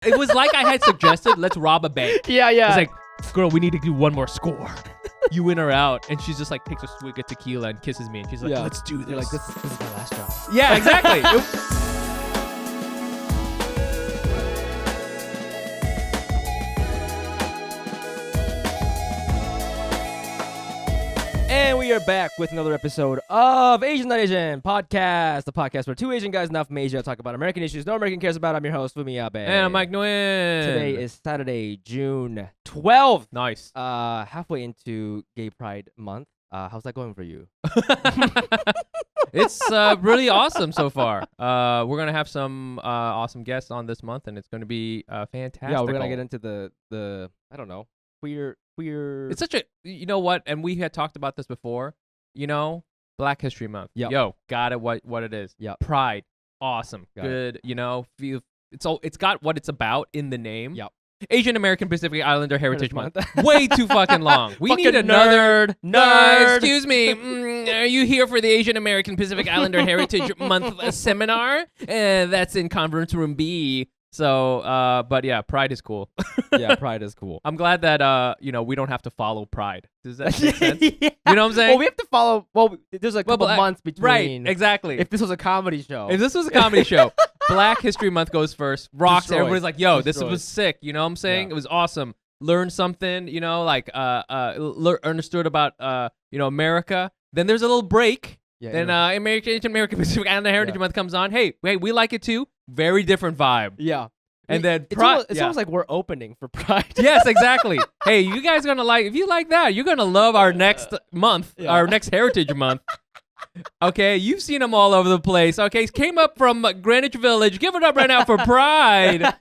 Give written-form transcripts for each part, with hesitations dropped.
It was like I had suggested, let's rob a bank. Yeah. It's like, girl, we need to do one more score. You in or out? And she's just like takes a swig of tequila and kisses me, and she's like, let's do this. You're like, this is my last job. Yeah, exactly. And we are back with another episode of Asian Not Asian Podcast, the podcast where two Asian guys not from Asia talk about American issues no American cares about. I'm your host, Fumi Abe. And I'm Mike Nguyen. Today is Saturday, June 12th. Nice. Halfway into Gay Pride Month. How's that going for you? It's really awesome so far. We're gonna have some awesome guests on this month, and it's gonna be fantastic. Yeah, we're gonna get into the I don't know, queer. It's such a, you know what, and we had talked about this before, you know, Black History Month. Yep. Yo, got it, what it is. Yep. Pride, awesome, Got good, you know, it's got what it's about in the name. Yep. Asian American Pacific Islander Heritage Month. Way too fucking long. We Fucking need another nerd. Excuse me. Are you here for the Asian American Pacific Islander Heritage Month seminar? That's in conference room B. So, but yeah, Pride is cool. Yeah, Pride is cool. I'm glad that you know, we don't have to follow Pride. Does that make sense? Yeah. You know what I'm saying? Well, we have to follow. Well, there's a couple months between. Right, exactly. If this was a comedy show. If this was a comedy show, Black History Month goes first. Rocks. Destroys. Everybody's like, yo, this Destroys. was sick. You know what I'm saying? Yeah. It was awesome. Learned something, you know, like understood about you know, America. Then there's a little break. Yeah, Then American Pacific Islander Heritage Yeah. Month comes on. Hey, we like it too. Very different vibe. Yeah. And then it's Pride. almost like we're opening for Pride. Yes, exactly. Hey, you guys gonna like, if you like that, you're gonna love our next month, Yeah. our next Heritage Month. Okay, you've seen them all over the place. Okay, came up from Greenwich Village. Give it up right now for Pride.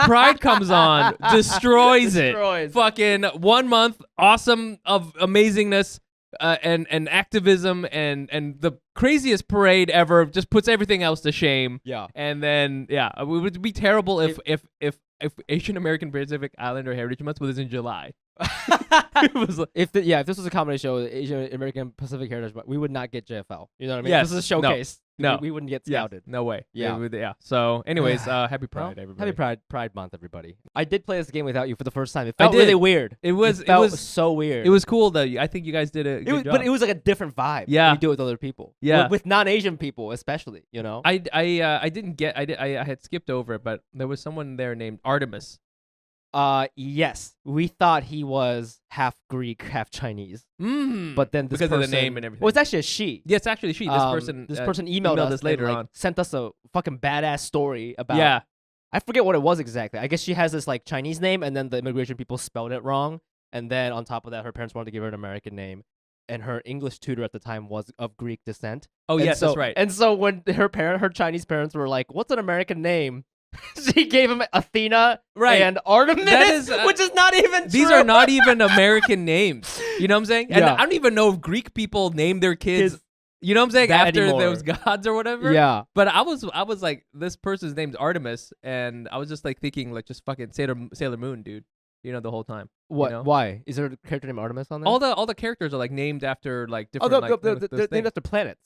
Pride comes on, destroys it. Fucking 1 month, awesome of amazingness. And activism and the craziest parade ever, just puts everything else to shame. Yeah. And then it would be terrible if Asian American Pacific Islander Heritage Month was in July. It was like, If this was a comedy show, Asian American Pacific Heritage, but we would not get JFL. You know what I mean? Yes. This is a showcase. No. We wouldn't get yeah, scouted. no way. Yeah. Yeah. So, anyways, happy Pride, Well, everybody. Happy Pride Month, everybody. I did play this game without you for the first time. It felt did. really weird. It was so weird. It was cool though. I think you guys did a good job. But it was like a different vibe. Yeah. When you do it with other people. Yeah. With non-Asian people, especially. You know. I didn't get. I had skipped over it, but there was someone there named Artemis. Yes, we thought he was half Greek, half Chinese. But then this because person, of the name and everything. Well, it's actually a she. Yeah, it's actually she. This person emailed us later and, on. sent us a fucking badass story about. Yeah. I forget what it was exactly. I guess she has this like Chinese name, and then the immigration people spelled it wrong, and then on top of that, her parents wanted to give her an American name, and her English tutor at the time was of Greek descent. Oh And yes, so, that's right. And so when her Chinese parents were like, "What's an American name?" She gave him Athena Right. and Artemis, That is, which is not even These true. are not even American names. You know what I'm saying? And Yeah. I don't even know if Greek people name their kids. You know what I'm saying? that After anymore. those gods or whatever. Yeah. But I was like, this person's name's Artemis, and I was just like thinking like just fucking Sailor Moon, dude. You know, the whole time. What? You know? Why? Is there a character named Artemis on there? All the characters are like named after like different. they're those named things. after planets.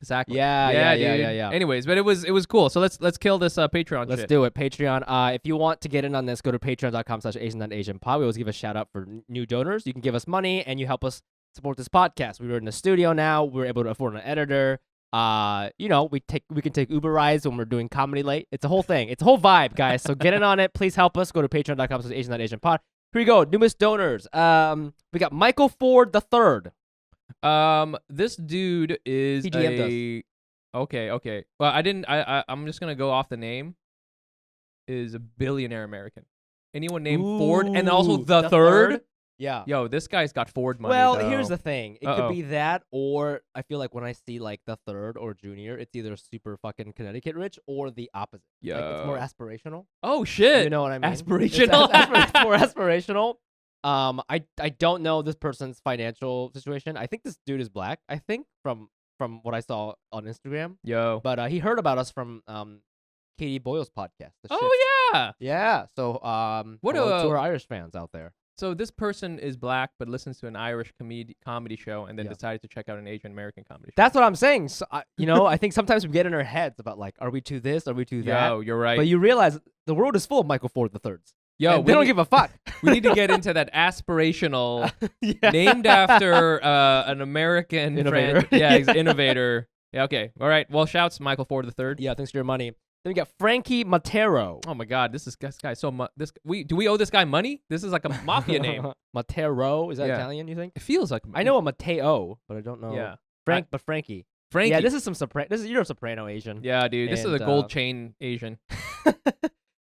Exactly. Yeah, dude. Anyways, but it was cool. So let's kill this Patreon Let's shit. do it. Patreon. If you want to get in on this, go to patreon.com/AsianNotAsianPod. We always give a shout out for new donors. You can give us money and you help us support this podcast. We're in the studio now. We're able to afford an editor. You know, we can take Uber rides when we're doing comedy late. It's a whole thing. It's a whole vibe, guys. So get in on it. Please help us. Go to patreon.com/AsianNotAsianPod. Here we go. Newest donors. We got Michael Ford III. This dude is He DM'd Okay. Well, I'm just gonna go off the name. Is a billionaire American. Anyone named Ford, and also the third. Yeah. Yo, this guy's got Ford money. Well, though. here's the thing. It could Uh-oh. be that, or I feel like when I see like the third or junior, it's either super fucking Connecticut rich or the opposite. Like, it's more Yo. aspirational. Oh shit. You know what I mean? Aspirational. It's more aspirational. I don't know this person's financial situation. I think this dude is black. I think from what I saw on Instagram. Yo. But he heard about us from Katie Boyle's podcast. The Shift. Oh yeah. Yeah. So What hello to our Irish fans out there. So this person is black, but listens to an Irish comedy show, and then Yeah. decided to check out an Asian American comedy show. That's what I'm saying. So, I think sometimes we get in our heads about like, are we to this? Are we to that? Yo, you're right. But you realize the world is full of Michael Ford III's. Yo, they don't give a fuck. We need to get into that aspirational, Yeah. named after an American Innovator. Innovator. Yeah, okay. All right. Well, shouts Michael Ford III. Yeah, thanks for your money. Then we got Frankie Matero. Oh my God, this guy so much. Do we owe this guy money? This is like a mafia name. Matero, is that Yeah. Italian? You think? It feels like. I know a Mateo, but I don't know. Yeah. But Frankie. Frankie. Yeah, this is you're a soprano Asian. Yeah, dude. This is a And, gold chain Asian.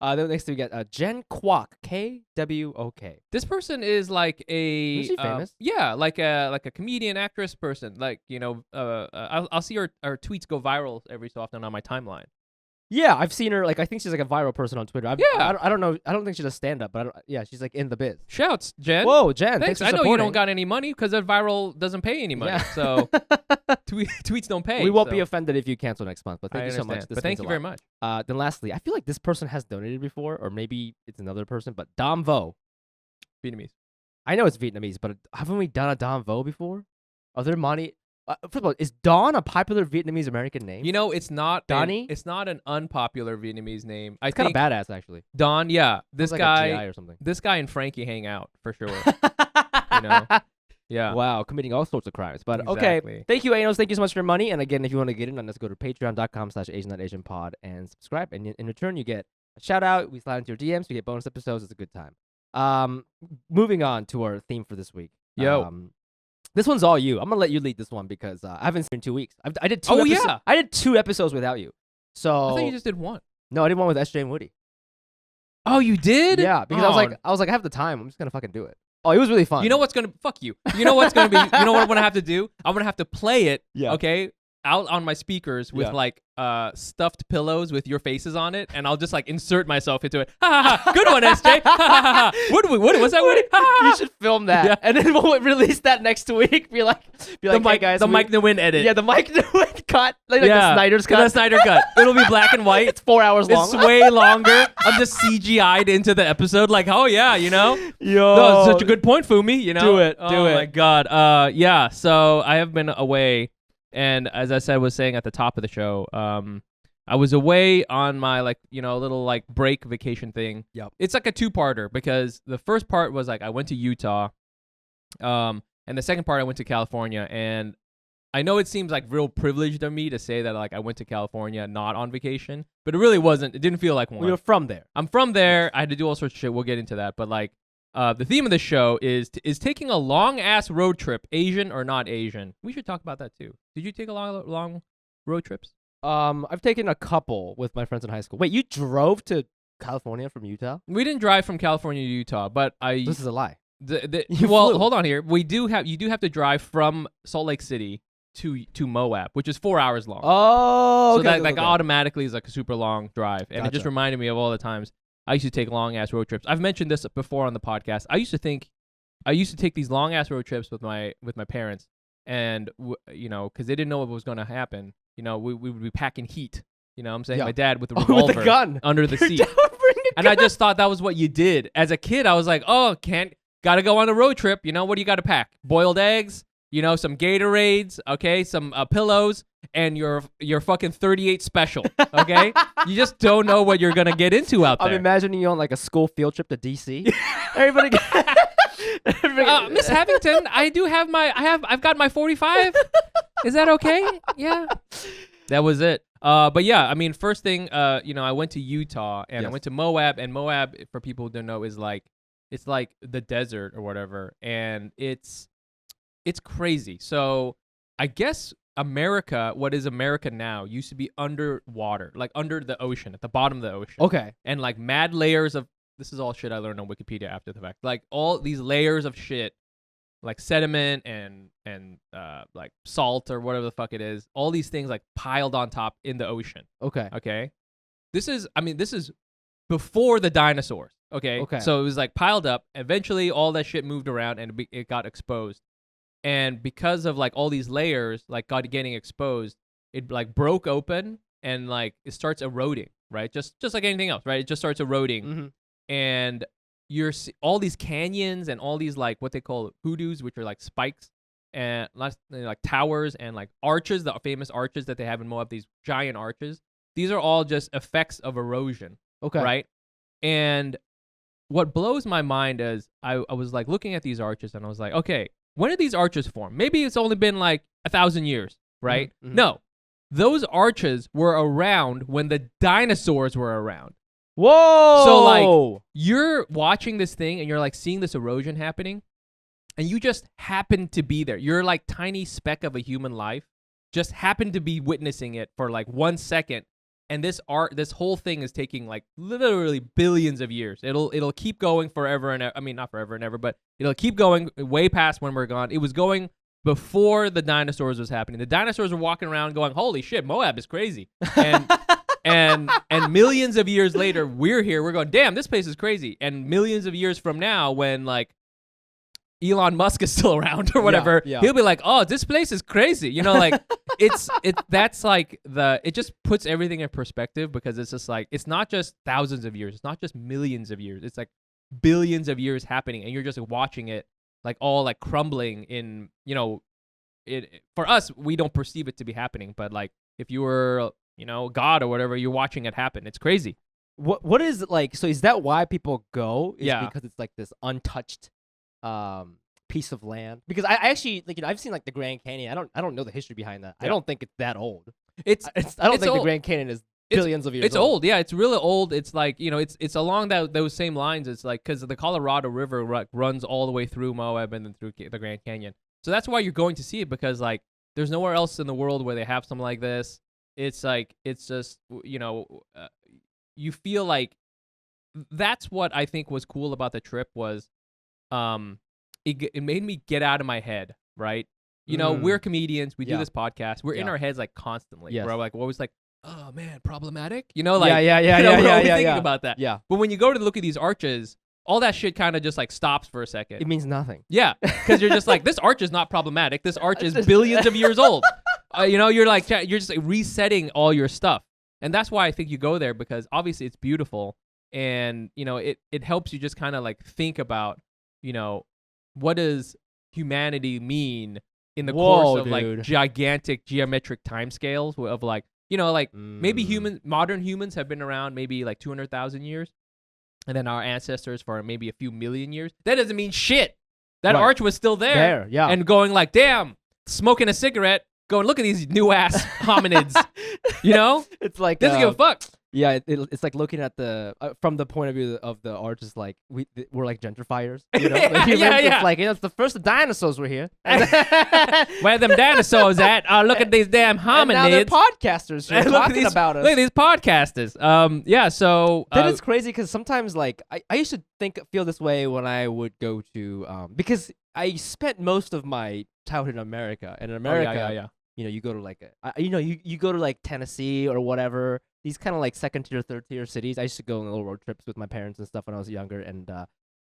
Then next we get Jen Kwok, Kwok. This person is like a. Is she famous? Yeah, like a comedian, actress person. Like I'll see her tweets go viral every so often on my timeline. Yeah, I've seen her. Like, I think she's like a viral person on Twitter. Yeah. I don't know. I don't think she does stand up, but yeah, she's like in the biz. Shouts, Jen. Whoa, Jen. Thanks. For I know you supporting. don't got any money because that viral doesn't pay any money. Yeah. So tweets don't pay. We won't so. be offended if you cancel next month, but I thank you so much. understand. This But thank means you a very lot. much. Then lastly, I feel like this person has donated before, or maybe it's another person, but Dom Vo. Vietnamese. I know it's Vietnamese, but haven't we done a Dom Vo before? Are there money? First of all, is Don a popular Vietnamese American name? You know, it's not Donnie? It's not an unpopular Vietnamese name. I It's kind think of badass, actually. Don. Yeah, this Sounds like a GI guy. or something. This guy and Frankie hang out for sure. You know. Yeah. Wow, committing all sorts of crimes. But Exactly. okay, thank you, Anos. Thank you so much for your money. And again, if you want to get in on this, go to patreon.com/Asian.AsianPod and subscribe. And in return, you get a shout out. We slide into your DMs. You get bonus episodes. It's a good time. Moving on to our theme for this week. Yo. This one's all you. I'm gonna let you lead this one because I haven't seen you in 2 weeks. I did two. Oh, episodes. yeah. I did 2 episodes without you. So I thought you just did one. no, I did one with SJ and Woody. Oh, you did? Yeah, because I was like, I have the time. I'm just gonna fucking do it. Oh, it was really fun. You know what's gonna fuck you. You know what's gonna be. You know what I'm gonna have to do? I'm gonna have to play it. Yeah. Okay. Out on my speakers with Yeah. like stuffed pillows with your faces on it, and I'll just like insert myself into it. Ha ha ha! Good one, SJ. Ha ha ha! Woody, was that Woody? Ha ha ha! You should film that, Yeah. and then we'll release that next week. Be like, The hey Mike, guys, the Mike Nguyen edit. Yeah, the Mike Nguyen cut, like the Snyder's cut. The Snyder cut. It'll be black and white. It's 4 hours long. It's way longer. I'm just CGI'd into the episode, like, oh yeah, you know. Yo, No, such a good point, Fumi. You know. Do it. Oh my God. Yeah. So I have been away, and as I said, was saying at the top of the show, I was away on my little like break vacation thing. Yep. It's like a 2-parter because the first part was like I went to Utah, and the second part I went to California, and I know it seems like real privileged of me to say that like I went to California not on vacation, but it really wasn't. It didn't feel like one. We were from there. I'm from there. I had to do all sorts of shit. We'll get into that. But like, the theme of the show is taking a long ass road trip, Asian or not Asian. We should talk about that too. Did you take a long road trips? I've taken a couple with my friends in high school. Wait, you drove to California from Utah? We didn't drive from California to Utah, but This is a lie. well, flew. hold on here. You do have to drive from Salt Lake City to Moab, which is 4 hours long. Oh, so okay, that okay, like okay. automatically is like a super long drive, and it just Gotcha. reminded me of all the times I used to take long ass road trips. I've mentioned this before on the podcast. I used to take these long ass road trips with my parents, and because they didn't know what was going to happen. We would be packing heat. You know what I'm saying? Yeah. My dad with the Oh, revolver with the gun under the Your seat. dad would bring a And I gun. just thought that was what you did. As a kid, I was like, oh, gotta go on a road trip. What do you gotta pack? Boiled eggs, some Gatorades, okay, some pillows, and your fucking 38 special, okay? You just don't know what you're gonna get into out there. I'm imagining you on like a school field trip to DC. Everybody Miss Havington, I've got my 45. Is that okay? Yeah. That was it. But yeah, I mean, first thing, I went to Utah and I Yes. went to Moab, and Moab, for people who don't know, is like, it's like the desert or whatever, and it's crazy. So I guess America, what is America now, used to be underwater, like under the ocean, at the bottom of the ocean. Okay. And like mad layers of, this is all shit I learned on Wikipedia after the fact, like all these layers of shit, like sediment and like salt or whatever the fuck it is, all these things like piled on top in the ocean. Okay. This is before the dinosaurs. Okay. So it was like piled up. Eventually all that shit moved around and it got exposed. And because of like all these layers like getting exposed, it like broke open and like it starts eroding, right? Just like anything else, right? It just starts eroding. Mm-hmm. And all these canyons and all these like what they call hoodoos, which are like spikes and like towers and like arches, the famous arches that they have in Moab, these giant arches. These are all just effects of erosion. Okay. Right? And what blows my mind is I was like looking at these arches and I was like, okay, when did these arches form? Maybe it's only been like 1,000 years, right? Mm-hmm. No, those arches were around when the dinosaurs were around. Whoa! So like you're watching this thing and you're like seeing this erosion happening, and you just happen to be there. You're like tiny speck of a human life, just happen to be witnessing it for like 1 second. And this whole thing is taking like literally billions of years. It'll keep going forever and I mean not forever and ever, but it'll keep going way past when we're gone. It was going before the dinosaurs was happening. The dinosaurs were walking around going, "Holy shit, Moab is crazy." And and millions of years later, we're here. We're going, "Damn, this place is crazy." And millions of years from now, when like Elon Musk is still around or whatever, he'll be like, "Oh, this place is crazy." You know, like that's like it just puts everything in perspective, because it's just like, it's not just thousands of years. It's not just millions of years. It's like billions of years happening, and you're just watching it like all like crumbling in, you know, for us, we don't perceive it to be happening. But like if you were, you know, God or whatever, you're watching it happen. It's crazy. What is like, so is that why people go? Yeah. Because it's like this untouched piece of land? Because I actually, like, you know, I've seen like the Grand Canyon. I don't know the history behind that. Yeah. I don't think it's that old. I don't think the Grand Canyon is billions of years old. It's old. Yeah, it's really old. It's like, you know, it's along those same lines. It's like, because the Colorado River runs all the way through Moab and then through the Grand Canyon. So that's why you're going to see it, because like there's nowhere else in the world where they have something like this. It's like, it's just, you know, you feel like that's what I think was cool about the trip was, it made me get out of my head, right? You know, we're comedians. We do this podcast. We're in our heads like constantly. Yes. We're like, we're always like, "Oh man, problematic." You know, like, we're always thinking about that. Yeah. But when you go to look at these arches, all that shit kind of just like stops for a second. It means nothing. Yeah, because you're just like, this arch is not problematic. This arch is billions of years old. You know, you're just like resetting all your stuff, and that's why I think you go there, because obviously it's beautiful, and you know, it helps you just kind of like think about, you know, what does humanity mean in the course of like gigantic geometric timescales of like, you know, like maybe modern humans have been around maybe like 200,000 years, and then our ancestors for maybe a few million years. That doesn't mean shit. That arch was still there, and going like, damn, smoking a cigarette, going, look at these new ass hominids. You know, it's like doesn't give a fuck. Yeah, it's like looking at the from the point of view of the arch, is like we're like gentrifiers. You know, It's like, you know, it's the first dinosaurs were here. Where them dinosaurs at? Look at these damn hominids. And now they're podcasters here talking about us. Look at these podcasters. Yeah. So then it's crazy, because sometimes like I used to feel this way when I would go to because I spent most of my childhood in America, and in America, you know, you go to like you go to like Tennessee or whatever. These kind of like second tier, third tier cities. I used to go on little road trips with my parents and stuff when I was younger, and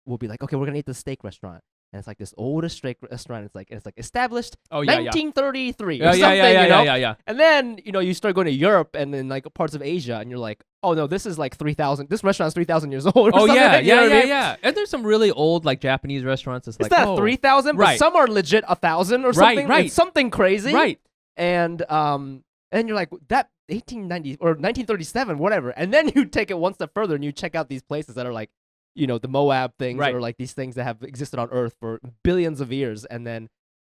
we'll be like, okay, we're gonna eat the steak restaurant, and it's like this oldest steak restaurant. It's like established 1933 or something. Yeah. And then, you know, you start going to Europe and then like parts of Asia, and you're like, oh no, this is like 3,000. This restaurant's 3,000 years old. Oh yeah. And there's some really old like Japanese restaurants. It's like, not 3,000, but some are legit 1,000 or something. Right. It's something crazy. Right. And you're like, that 1890 or 1937, whatever. And then you take it one step further and you check out these places that are like, you know, the Moab things, or like these things that have existed on Earth for billions of years. And then,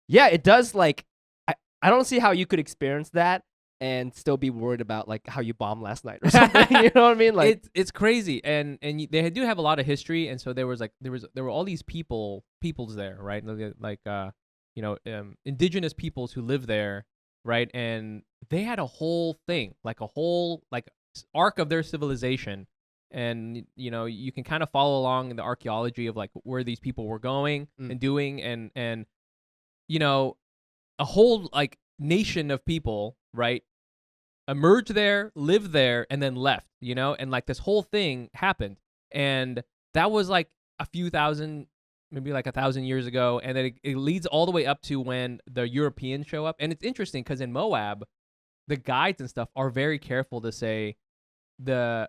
yeah, it does like, I don't see how you could experience that and still be worried about like how you bombed last night or something. You know what I mean? Like it's crazy, and they do have a lot of history, and so there were all these peoples there, right? Like you know, indigenous peoples who live there. Right, and they had a whole thing, like a whole like arc of their civilization, and you know, you can kind of follow along in the archaeology of like where these people were going and doing, and you know, a whole like nation of people, right, emerged there, lived there, and then left, you know, and like this whole thing happened, and that was like a few thousand. Maybe like 1,000 years ago, and then it leads all the way up to when the Europeans show up. And it's interesting because in Moab, the guides and stuff are very careful to say this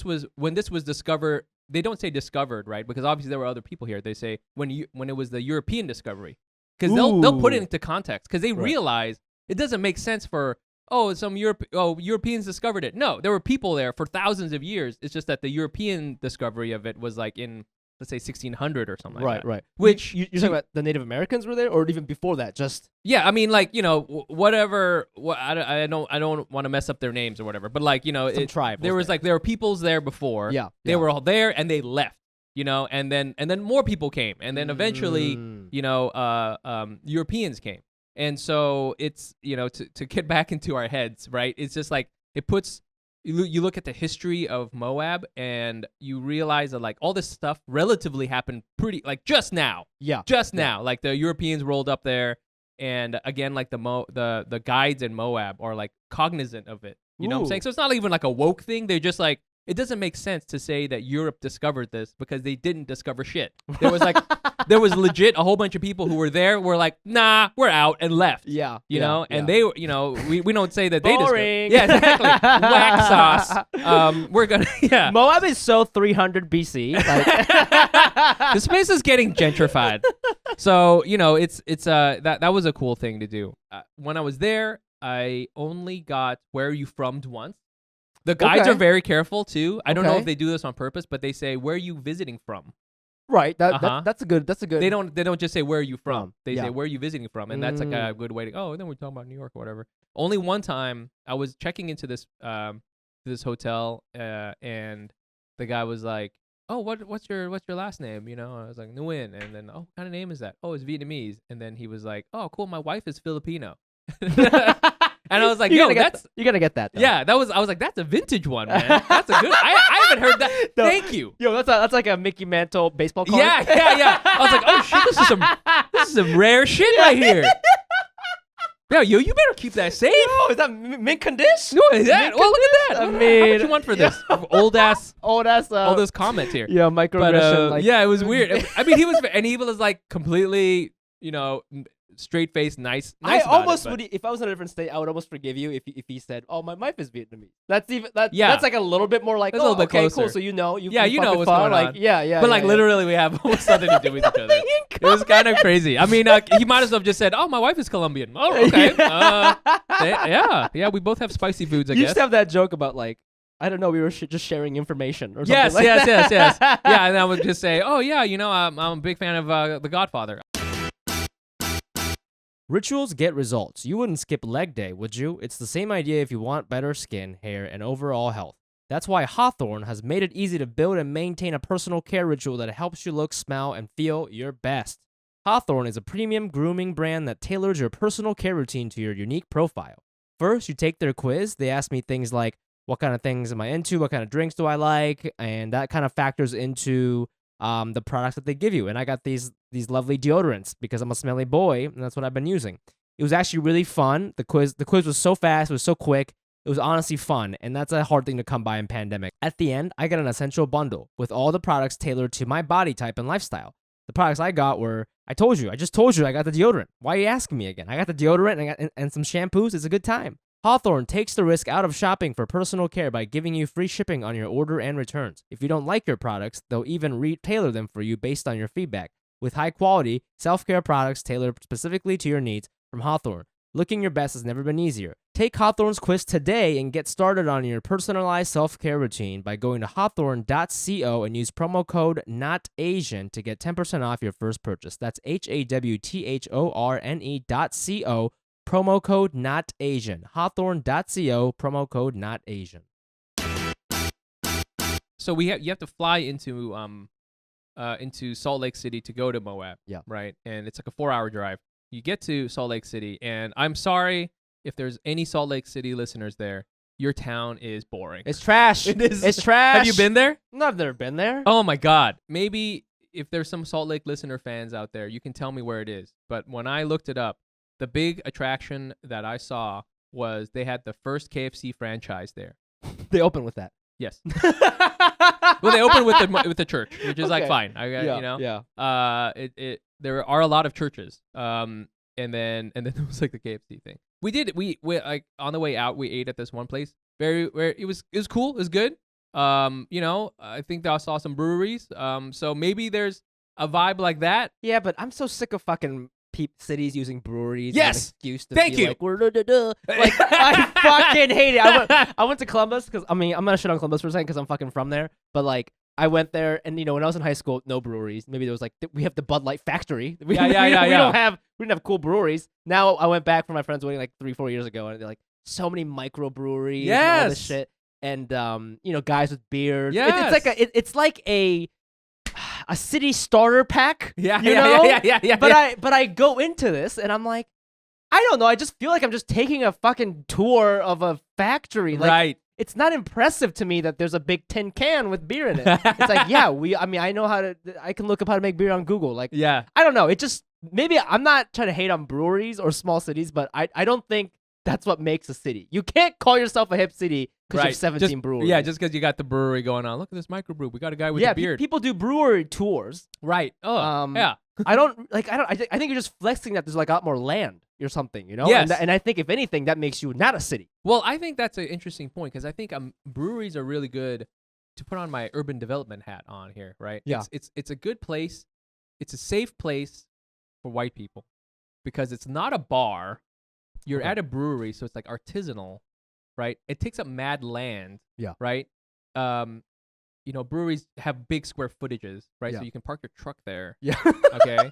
was when this was discovered. They don't say discovered, right? Because obviously there were other people here. They say when it was the European discovery, because they'll put it into context, because they realize it doesn't make sense for oh, Europeans discovered it. No, there were people there for thousands of years. It's just that the European discovery of it was like in, let's say, 1600 or something like that. Right. Which you're talking about the Native Americans were there, or even before that? Just yeah, I mean, like, you know, whatever. I don't want to mess up their names or whatever, but like, you know, tribe. There were peoples there before. Yeah, they were all there and they left. You know, and then more people came, and then eventually, you know, Europeans came. And so it's, you know, to get back into our heads, right? It's just like it puts you look at the history of Moab and you realize that like all this stuff relatively happened pretty like just now. Yeah. Just now. Like the Europeans rolled up there, and again, like the guides in Moab are like cognizant of it. You know what I'm saying? So it's not even like a woke thing. They're just like, it doesn't make sense to say that Europe discovered this because they didn't discover shit. There was like, there was legit a whole bunch of people who were there were like, nah, we're out, and left. Yeah. You know, and they, you know, we don't say that they Boring. discovered. Yeah, exactly. Whack sauce. We're gonna, yeah. Moab is so 300 BC. Like this place is getting gentrified. So, you know, it's that was a cool thing to do. When I was there, I only got "Where are you from?" once. The guides are very careful too. I don't know if they do this on purpose, but they say, "Where are you visiting from?" Right. That's a good. They don't just say, "Where are you from?" They say, Yeah. "Where are you visiting from?" And that's like a good way to. Oh, then we're talking about New York or whatever. Only one time I was checking into this hotel, and the guy was like, "Oh, what's your last name?" You know, I was like, "Nguyen," and then, "Oh, what kind of name is that?" "Oh, it's Vietnamese." And then he was like, "Oh, cool, my wife is Filipino." And I was like, you "Yo, you gotta get that." Though. Yeah, I was like, "That's a vintage one, man. That's a good. I haven't heard that. No. Thank you." Yo, that's like a Mickey Mantle baseball card. Yeah. I was like, "Oh shit, this is some rare shit right here." Yo, you better keep that safe. Oh, is that mint condition? No, is that? Well, look at that. I How mean, much you want for this? Old ass. All those comments here. Yeah, microaggression. But yeah, it was weird. I mean, he was like completely, you know, straight faced, nice. I about almost it, would, if I was in a different state, I would almost forgive you if he said, "Oh, my wife is Vietnamese." That's that's like a little bit more like, a little bit okay, closer. cool. So you know, you know what's going like, on. Yeah. But like literally, we have almost nothing to do with each other. It was kind of crazy. I mean, he might as well have just said, "Oh, my wife is Colombian." Oh, okay. Yeah. We both have spicy foods. I You guess. used to have that joke about like, I don't know, we were just sharing information or something. Yes. That. Yeah, and I would just say, "Oh yeah, you know, I'm a big fan of The Godfather." Rituals get results. You wouldn't skip leg day, would you? It's the same idea if you want better skin, hair, and overall health. That's why Hawthorne has made it easy to build and maintain a personal care ritual that helps you look, smell, and feel your best. Hawthorne is a premium grooming brand that tailors your personal care routine to your unique profile. First, you take their quiz. They ask me things like, what kind of things am I into? What kind of drinks do I like? And that kind of factors into the products that they give you. And I got these lovely deodorants because I'm a smelly boy, and that's what I've been using. It was actually really fun. The quiz was so fast. It was so quick. It was honestly fun, and that's a hard thing to come by in pandemic. At the end, I got an essential bundle with all the products tailored to my body type and lifestyle. The products I got were, I just told you I got the deodorant. Why are you asking me again? I got the deodorant and some shampoos. It's a good time. Hawthorne takes the risk out of shopping for personal care by giving you free shipping on your order and returns. If you don't like your products, they'll even re-tailor them for you based on your feedback. With high-quality, self-care products tailored specifically to your needs from Hawthorne, looking your best has never been easier. Take Hawthorne's quiz today and get started on your personalized self-care routine by going to hawthorne.co and use promo code NOTAsian to get 10% off your first purchase. That's HAWTHORNE.co, promo code NOTAsian. Hawthorne.co, promo code NOTAsian. So you have to fly into Salt Lake City to go to Moab. Yeah. Right, and it's like a 4-hour drive. You get to Salt Lake City, and I'm sorry if there's any Salt Lake City listeners there. Your town is boring. It's trash. It is. It's trash. Have you been there? No, I've never been there. Oh my God. Maybe if there's some Salt Lake listener fans out there, you can tell me where it is. But when I looked it up, the big attraction that I saw was they had the first KFC franchise there. They opened with that. Yes. Well, they opened with the church, which is like fine. You know. Yeah. There are a lot of churches. And then there was like the KFC thing. We like on the way out we ate at this one place. It was cool. It was good. You know, I think I saw some breweries. So maybe there's a vibe like that. Yeah, but I'm so sick of fucking cities using breweries Yes! as an excuse to Thank be you. like, we're like, I fucking hate it. I went to Columbus because, I mean, I'm going to shit on Columbus for a second because I'm fucking from there. But, like, I went there, and, you know, when I was in high school, no breweries. Maybe there was, like, we have the Bud Light factory. We didn't have cool breweries. Now I went back for my friend's wedding, like, 3-4 years ago, and they're like, so many microbreweries and all this shit. And, you know, guys with beards. Yes. It's like a city starter pack. Yeah, you know? yeah. But I go into this and I'm like, I don't know. I just feel like I'm just taking a fucking tour of a factory. Like, right. It's not impressive to me that there's a big tin can with beer in it. It's like, I know I can look up how to make beer on Google. Like, yeah. I don't know. It just, maybe I'm not trying to hate on breweries or small cities, but I don't think that's what makes a city. You can't call yourself a hip city because you have 17 breweries. Yeah, just because you got the brewery going on. Look at this microbrew. We got a guy with a beard. People do brewery tours. Right. Oh, yeah. I think you're just flexing that there's like a lot more land or something, you know? Yes. And I think if anything, that makes you not a city. Well, I think that's an interesting point because I think breweries are really good to put on my urban development hat on here, right? Yeah. It's a good place. It's a safe place for white people because it's not a bar. You're at a brewery, so it's like artisanal, right? It takes up mad land, right? You know, breweries have big square footages, right? Yeah. So you can park your truck there. Yeah. Okay.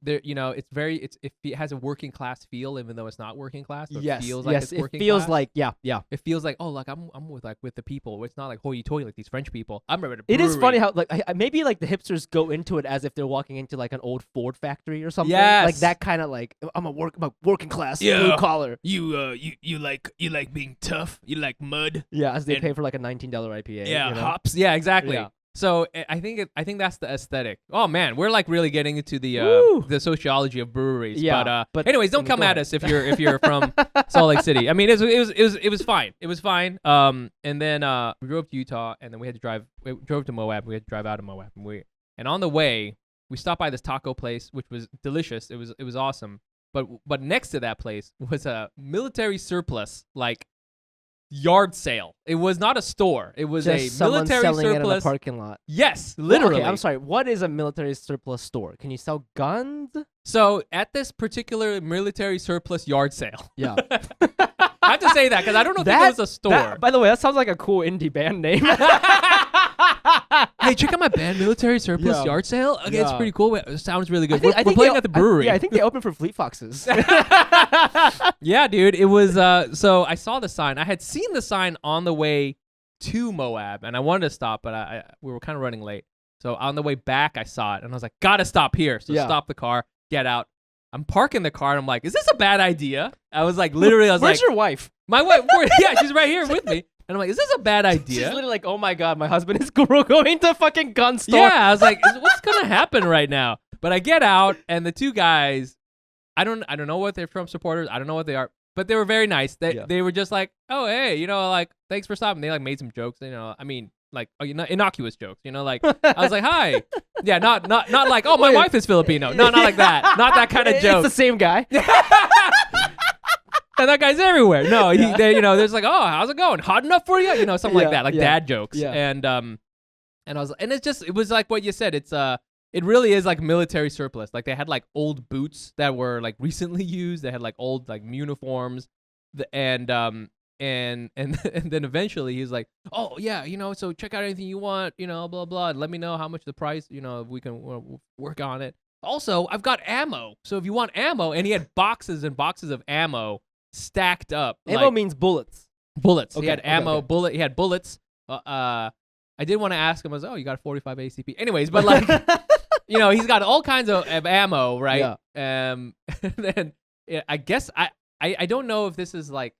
There, you know, it has a working class feel, even though it's not working class. So Yes. It feels like it's working it feels class. like It feels like, oh, like I'm with the people. It's not like hoity-toity like these French people. I'm at a brewery. It is funny how like maybe like the hipsters go into it as if they're walking into like an old Ford factory or something. Yes. Like that kind of like I'm a working class blue collar. You like being tough. You like mud. Yeah, as they pay for like a $19 IPA. Yeah, you know? hops. Yeah, exactly. Yeah. So I think that's the aesthetic. Oh man, we're like really getting into the sociology of breweries. Yeah, but anyways, don't come at us if you're from Salt Lake City. I mean, it was fine. It was fine. And then we drove to Utah, and then we drove to Moab. We had to drive out of Moab, and on the way we stopped by this taco place, which was delicious. It was awesome. But next to that place was a military surplus like yard sale. It was not a store. It was Just a military selling surplus it in a parking lot. Yes, literally. Okay, I'm sorry. What is a military surplus store? Can you sell guns? So at this particular military surplus yard sale, Yeah. I have to say that because I don't know if it was a store. By the way, that sounds like a cool indie band name. Hey, check out my band, Military Surplus Yard Sale. Okay, it's pretty cool. It sounds really good. We're playing at the brewery. I think they opened for Fleet Foxes. Yeah, dude. It was, so I saw the sign. I had seen the sign on the way to Moab, and I wanted to stop, but we were kind of running late. So on the way back, I saw it, and I was like, gotta stop here. So stop the car, get out. I'm parking the car, and I'm like, is this a bad idea? I was like, literally, I was Where's like. your wife? My wife, yeah, she's right here with me. And I'm like, is this a bad idea? She's literally like, oh my God, my husband is going to a fucking gun store. Yeah, I was like, what's going to happen right now? But I get out, and the two guys, I don't know what they're Trump supporters. I don't know what they are. But they were very nice. They were just like, oh, hey, you know, like, thanks for stopping. They like made some jokes, you know, I mean, like, innocuous jokes, you know, like, I was like, hi. Yeah, not like, oh, my wife is Filipino. No, not like that. Not that kind of joke. It's the same guy. And that guy's everywhere. No, there's like, oh, how's it going? Hot enough for you? You know, something like that, like dad jokes. Yeah. And I was, and it was like what you said. It really is like military surplus. Like they had like old boots that were like recently used. They had like old like uniforms, and then eventually he's like, oh yeah, you know, so check out anything you want, you know, blah blah. And let me know how much the price, you know, we can work on it. Also, I've got ammo. So if you want ammo, and he had boxes and boxes of ammo stacked up. Ammo means bullets. Bullets. Okay, He had ammo. okay. He had bullets. I did want to ask him. I was, oh, you got a 45 ACP. Anyways, but like, you know, he's got all kinds of ammo, right? Yeah. And then I guess I don't know if this is like,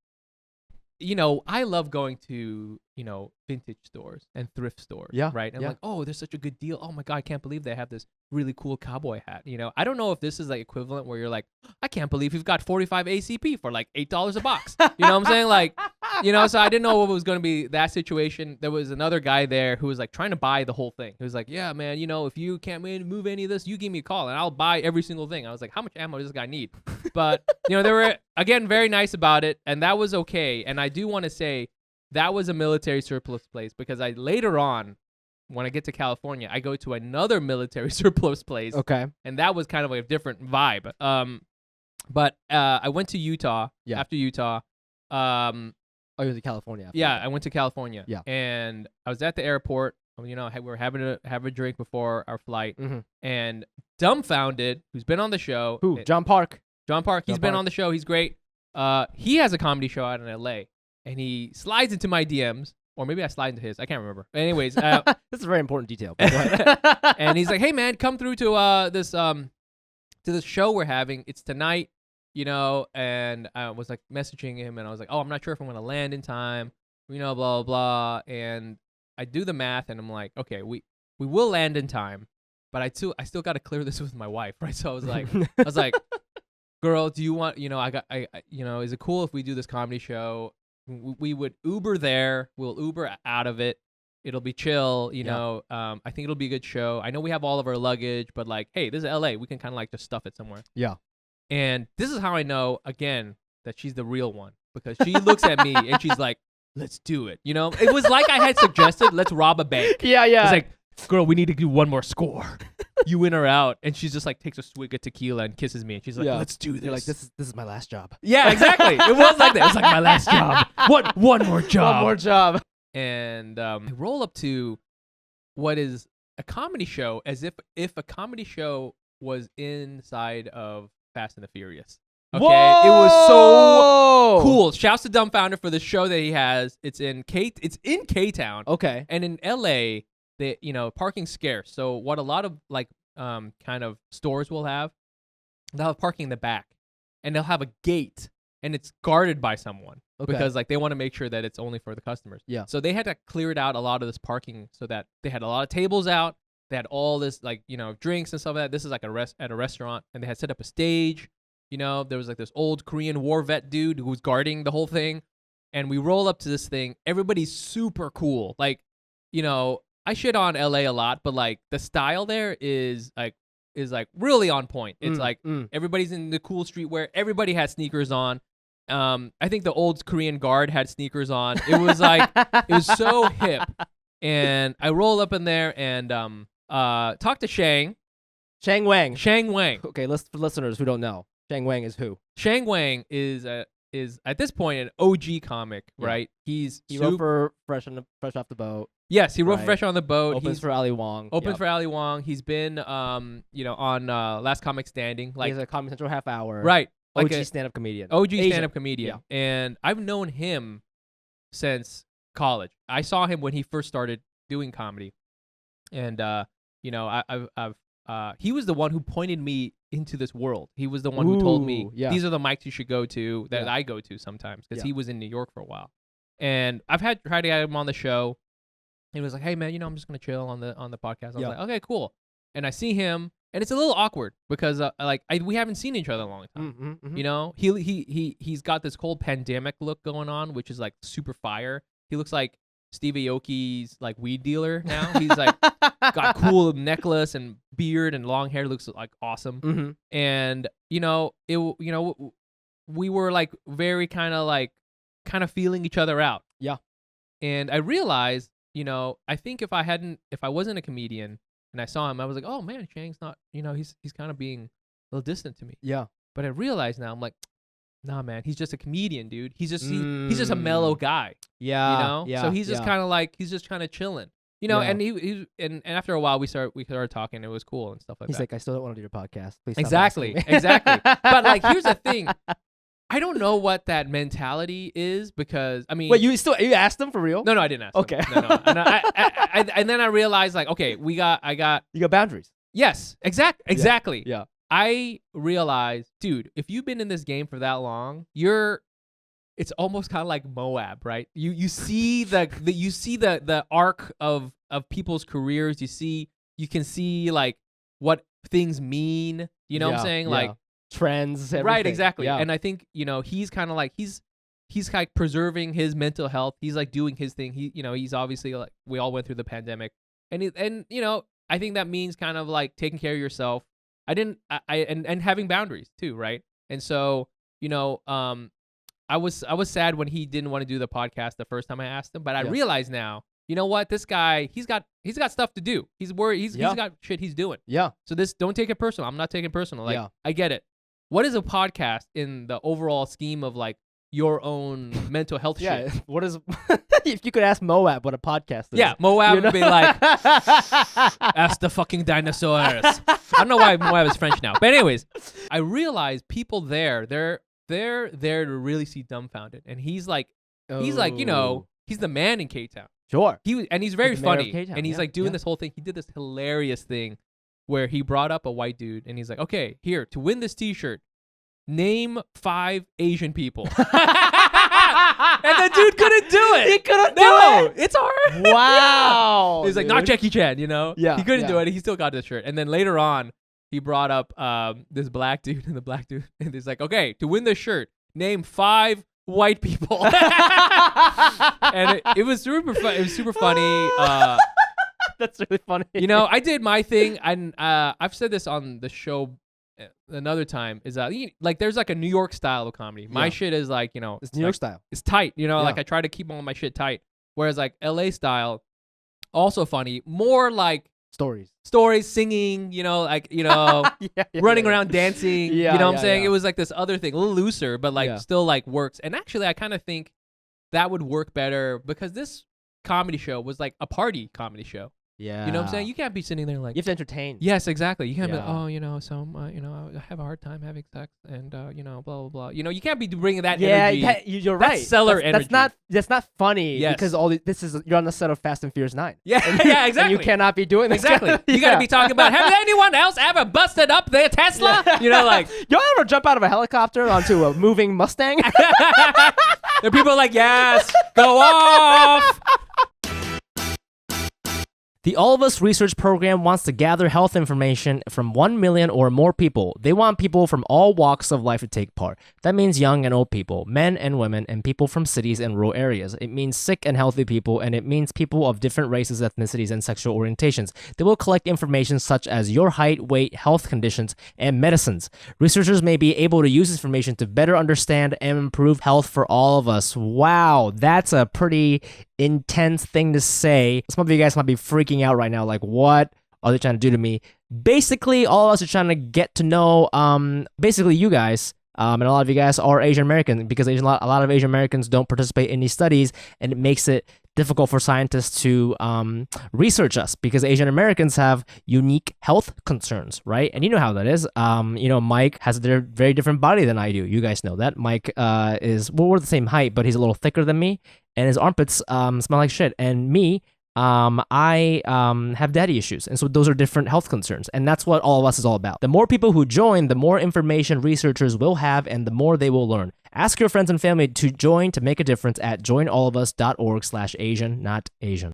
you know, I love going to, you know, vintage stores and thrift stores. Yeah. Right. And I'm like, oh, there's such a good deal. Oh my God, I can't believe they have this really cool cowboy hat. You know, I don't know if this is like equivalent where you're like, I can't believe you've got 45 ACP for like $8 a box. You know what I'm saying? Like, you know, so I didn't know what was going to be that situation. There was another guy there who was like trying to buy the whole thing. He was like, yeah, man, you know, if you can't move any of this, you give me a call and I'll buy every single thing. I was like, how much ammo does this guy need? But, you know, they were, again, very nice about it. And that was okay. And I do want to say that was a military surplus place because later on, when I get to California, I go to another military surplus place. Okay. And that was kind of like a different vibe. But I went to Utah. Yeah. After Utah. Oh, you went to California. After Yeah, that. I went to California. Yeah. And I was at the airport. You know, we were having a drink before our flight. Mm-hmm. And Dumbfounded, who's been on the show. Who? John Park. John Park. He's John been Park. on the show. He's great. He has a comedy show out in L.A. And he slides into my DMs. Or maybe I slide into his. I can't remember. But anyways. This is a very important detail. But go ahead. And he's like, hey, man, come through to this show we're having. It's tonight, you know. And I was like messaging him. And I was like, oh, I'm not sure if I'm going to land in time. You know, blah, blah, blah. And I do the math. And I'm like, okay, we will land in time. But I still got to clear this with my wife, right? So I was like, girl, do you want, you know, you know, is it cool if we do this comedy show? We would Uber there. We'll Uber out of it. It'll be chill, you know. I think it'll be a good show. I know we have all of our luggage, but like, hey, this is LA. We can kind of like just stuff it somewhere. Yeah. And this is how I know, again, that she's the real one. Because she looks at me and she's like, let's do it. You know, it was like I had suggested, let's rob a bank. Yeah. It's like, girl, we need to do one more score. You in or out? And she's just like takes a swig of tequila and kisses me. And she's like, let's do this. You're like, this is my last job. Yeah, exactly. It was like that. It was like my last job. One more job. One more job. And I roll up to what is a comedy show as if a comedy show was inside of Fast and the Furious. Okay, Whoa! It was so cool. Shouts to Dumbfounder for the show that he has. It's in K-Town. Okay. And in LA, parking's scarce. So what a lot of like kind of stores will have, they'll have parking in the back, and they'll have a gate, and it's guarded by someone because like they want to make sure that it's only for the customers. Yeah. So they had to clear it out a lot of this parking so that they had a lot of tables out. They had all this like drinks and stuff like that. This is like at a restaurant, and they had set up a stage. You know, there was like this old Korean war vet dude who was guarding the whole thing, and we roll up to this thing. Everybody's super cool. Like, I shit on LA a lot, but like the style there is like really on point. It's everybody's in the cool streetwear. Everybody has sneakers on. I think the old Korean guard had sneakers on. It was like it was so hip. And I roll up in there and talk to Shang Wang. Okay, for listeners who don't know, Shang Wang is who? Shang Wang is at this point an OG comic, right? He wrote for Fresh Off the Boat. Yes, he wrote for Fresh on the Boat. Opens for Ali Wong. For Ali Wong. He's been on Last Comic Standing. Like he's a Comedy Central half hour. Right. Like OG stand-up comedian. Stand-up comedian. Yeah. And I've known him since college. I saw him when he first started doing comedy. And he was the one who pointed me into this world. He was the one who told me these are the mics you should go to that I go to sometimes because he was in New York for a while. And I've tried to get him on the show. He was like, "Hey man, I'm just gonna chill on the podcast." I was like, "Okay, cool." And I see him, and it's a little awkward because we haven't seen each other in a long time. Mm-hmm. He's got this whole pandemic look going on, which is like super fire. He looks like Steve Aoki's like weed dealer now. He's like got cool necklace and beard and long hair. Looks like awesome. Mm-hmm. And we were like very kind of feeling each other out. Yeah. And I realized, I think if I wasn't a comedian and I saw him, I was like, oh man, Shang's not, he's kind of being a little distant to me. Yeah. But I realize now, I'm like, nah, man, he's just a comedian, dude. He's just a mellow guy. Yeah. So he's just kind of like, he's just kind of chilling. And he and after a while we started talking. It was cool and stuff like that. He's like, I still don't want to do your podcast. Please stop exactly. But like, here's the thing. I don't know what that mentality is because I mean. Wait, you asked him for real? No, I didn't ask. Okay. Him. No. And then I realized like, okay, you got boundaries. Yes, exactly. Yeah. I realized, dude, if you've been in this game for that long, it's almost kind of like Moab, right? You see the arc of people's careers. You can see like what things mean. You know what I'm saying? Like trends, everything. Right, exactly. Yeah. And I think he's kind of like he's like preserving his mental health. He's like doing his thing. He's obviously like we all went through the pandemic, and I think that means kind of like taking care of yourself. And having boundaries too, right? And so I was sad when he didn't want to do the podcast the first time I asked him, but I realize now, you know what? This guy, he's got stuff to do. He's worried. He's got shit he's doing. Yeah. So don't take it personal. I'm not taking it personal. Like, Yeah. I get it. What is a podcast in the overall scheme of like your own mental health Yeah. shit? What is? If you could ask Moab what a podcast is. Yeah, Moab would be like, ask the fucking dinosaurs. I don't know why Moab is French now. But anyways, I realized people there, they're there to really see Dumbfounded. And he's like, he's the man in K-Town. Sure. He's very He's the mayor of funny. K-Town, And he's yeah, like doing yeah. this whole thing. He did this hilarious thing where he brought up a white dude and he's like, okay, here, to win this t-shirt, name 5 Asian people. And the dude couldn't do it. He couldn't do No, it's hard. Wow. He's like, not Jackie Chan, you know? Yeah, He couldn't do yeah. it. He still got the shirt. And then later on, he brought up this black dude and the black dude. And he's like, okay, to win this shirt, name 5 white people. And it was super fun. It was super funny. That's really funny. You know, I did my thing. And I've said this on the show another time, is like there's like a New York style of comedy. My shit is like, you know, it's New York style. It's tight, you know, Yeah. like I try to keep all my shit tight. Whereas like LA style, also funny, more like Stories, singing, you know, like, you know, running around dancing, Yeah, you know what I'm yeah, saying? yeah. It was like this other thing, a little looser, but like still like works. And actually I kind of think that would work better because this comedy show was like a party comedy show. Yeah. You know what I'm saying? You can't be sitting there like, You have to entertain. yes, exactly. You can't be like, Yeah. oh, you know, so, you know, I have a hard time having sex and, you know, blah, blah, blah. You know, you can't be bringing that Yeah, energy. you're That's right. seller energy. That's not funny Yes. because you're on the set of Fast and Furious 9. Yeah, yeah, exactly. And you cannot be doing this. Exactly. You got to be talking about, have anyone else ever busted up their Tesla? You know, like. Y'all ever jump out of a helicopter onto a moving Mustang? There are people like, yes, go off. The All of Us research program wants to gather health information from 1 million or more people. They want people from all walks of life to take part. That means young and old people, men and women, and people from cities and rural areas. It means sick and healthy people, and it means people of different races, ethnicities, and sexual orientations. They will collect information such as your height, weight, health conditions, and medicines. Researchers may be able to use this information to better understand and improve health for all of us. Wow, that's a pretty intense thing to say. Some of you guys might be freaking out right now, like, what are they trying to do to me? Basically, all of us are trying to get to know, basically you guys, and a lot of you guys are Asian American, because a lot of Asian Americans don't participate in these studies, and it makes it difficult for scientists to research us, because Asian Americans have unique health concerns, right? And you know how that is. You know, Mike has a very different body than I do. You guys know that. Mike we're the same height, but he's a little thicker than me, and his armpits smell like shit. And me, I have daddy issues, and so those are different health concerns, and that's what All of Us is all about. The more people who join, the more information researchers will have, and the more they will learn. Ask your friends and family to join to make a difference at joinallofus.org/Asian, not Asian.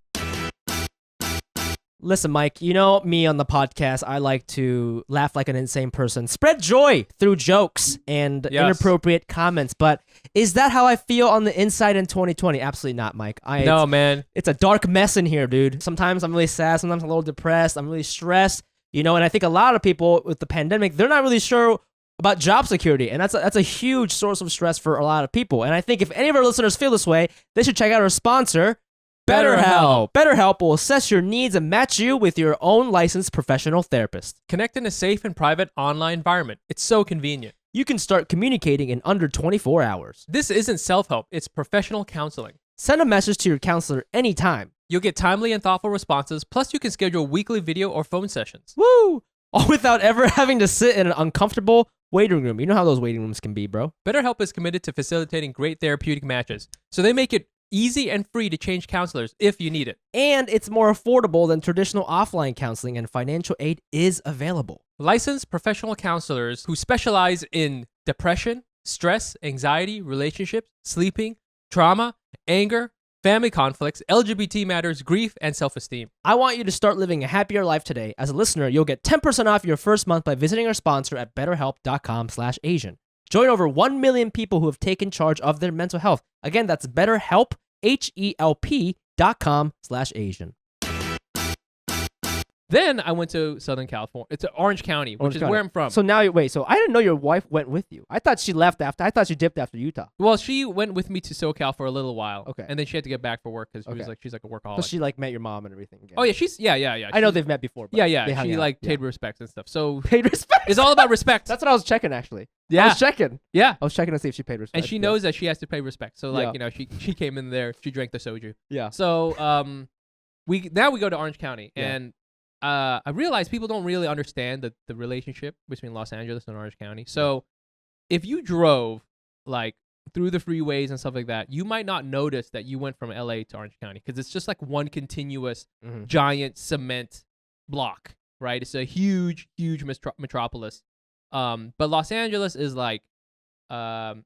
Listen, Mike, you know me on the podcast, I like to laugh like an insane person, spread joy through jokes and inappropriate comments, but is that how I feel on the inside in 2020? Absolutely not, Mike. No, man. It's a dark mess in here, dude. Sometimes I'm really sad, sometimes I'm a little depressed, I'm really stressed, you know, and I think a lot of people with the pandemic, they're not really sure about job security, and that's a huge source of stress for a lot of people. And I think if any of our listeners feel this way, they should check out our sponsor, BetterHelp. BetterHelp will assess your needs and match you with your own licensed professional therapist. Connect in a safe and private online environment. It's so convenient. You can start communicating in under 24 hours. This isn't self-help, it's professional counseling. Send a message to your counselor anytime. You'll get timely and thoughtful responses, plus you can schedule weekly video or phone sessions. Woo! All without ever having to sit in an uncomfortable waiting room. You know how those waiting rooms can be, bro. BetterHelp is committed to facilitating great therapeutic matches, so they make it easy and free to change counselors if you need it. And it's more affordable than traditional offline counseling, and financial aid is available. Licensed professional counselors who specialize in depression, stress, anxiety, relationships, sleeping, trauma, anger, family conflicts, LGBT matters, grief, and self-esteem. I want you to start living a happier life today. As a listener, you'll get 10% off your first month by visiting our sponsor at betterhelp.com/Asian. Join over 1 million people who have taken charge of their mental health. Again, that's BetterHelp, HELP.com/Asian. Then I went to Southern California. It's Orange County, which is where I'm from. So now, wait. So I didn't know your wife went with you. I thought she left after. I thought she dipped after Utah. Well, she went with me to SoCal for a little while. Okay. And then she had to get back for work because she's like a workaholic. So she like met your mom and everything again. Oh yeah, I know they've met before. But yeah. They She like paid respects and stuff. So paid respect. It's all about respect. That's what I was checking actually. Yeah. I was checking. Yeah. I was checking to see if she paid respect. And she knows that she has to pay respect. So like she came in there. She drank the soju. Yeah. So we go to Orange County and. I realize people don't really understand the relationship between Los Angeles and Orange County. So if you drove like through the freeways and stuff like that, you might not notice that you went from LA to Orange County because it's just like one continuous giant cement block, right? It's a huge metropolis. But Los Angeles is like, a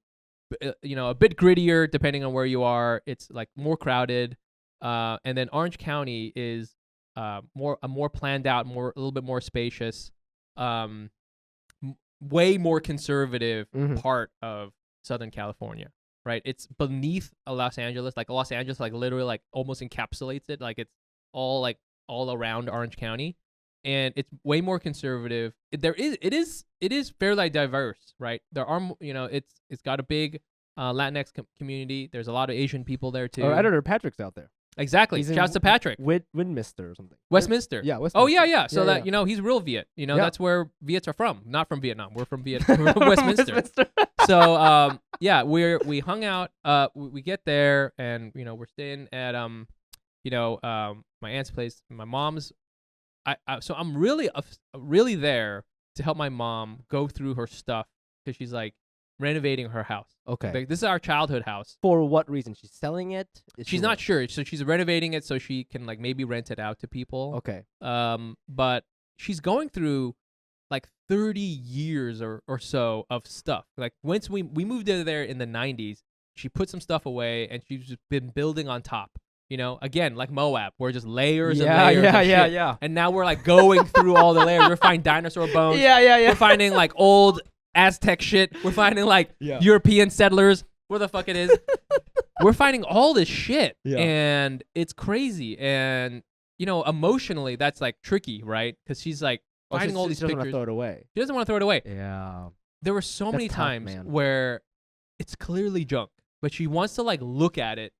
bit grittier depending on where you are. It's like more crowded. And then Orange County is more planned out, a little bit more spacious, way more conservative part of Southern California, right? It's beneath Los Angeles. Like Los Angeles, like literally, like almost encapsulates it. Like it's all around Orange County, and it's way more conservative. It is fairly diverse, right? There are, it's got a big Latinx community. There's a lot of Asian people there too. Our editor Patrick's out there. Exactly. Shouts to Patrick. Westminster or something. Westminster. Yeah, Westminster. Oh, yeah. So that, he's real Viet. That's where Viets are from. Not from Vietnam. We're from Westminster. So, we hung out. We get there and, we're staying at, my aunt's place. My mom's, so I'm really there to help my mom go through her stuff because she's like renovating her house. Okay. Like, this is our childhood house. For what reason? She's selling it? She's not sure. So she's renovating it so she can like maybe rent it out to people. Okay. But she's going through like 30 years or so of stuff. Like once we moved in there in the 90s, she put some stuff away and she's just been building on top. Again, like Moab, we're just layers and layers of shit. Yeah. And now we're like going through all the layers. We're finding dinosaur bones. Yeah. We're finding like old Aztec shit. We're finding like European settlers. Where the fuck it is? We're finding all this shit, and it's crazy. And emotionally, that's like tricky, right? Because she's like finding all these pictures. She doesn't want to throw it away. She doesn't want to throw it away. Yeah. There were so many times where it's clearly junk, but she wants to like look at it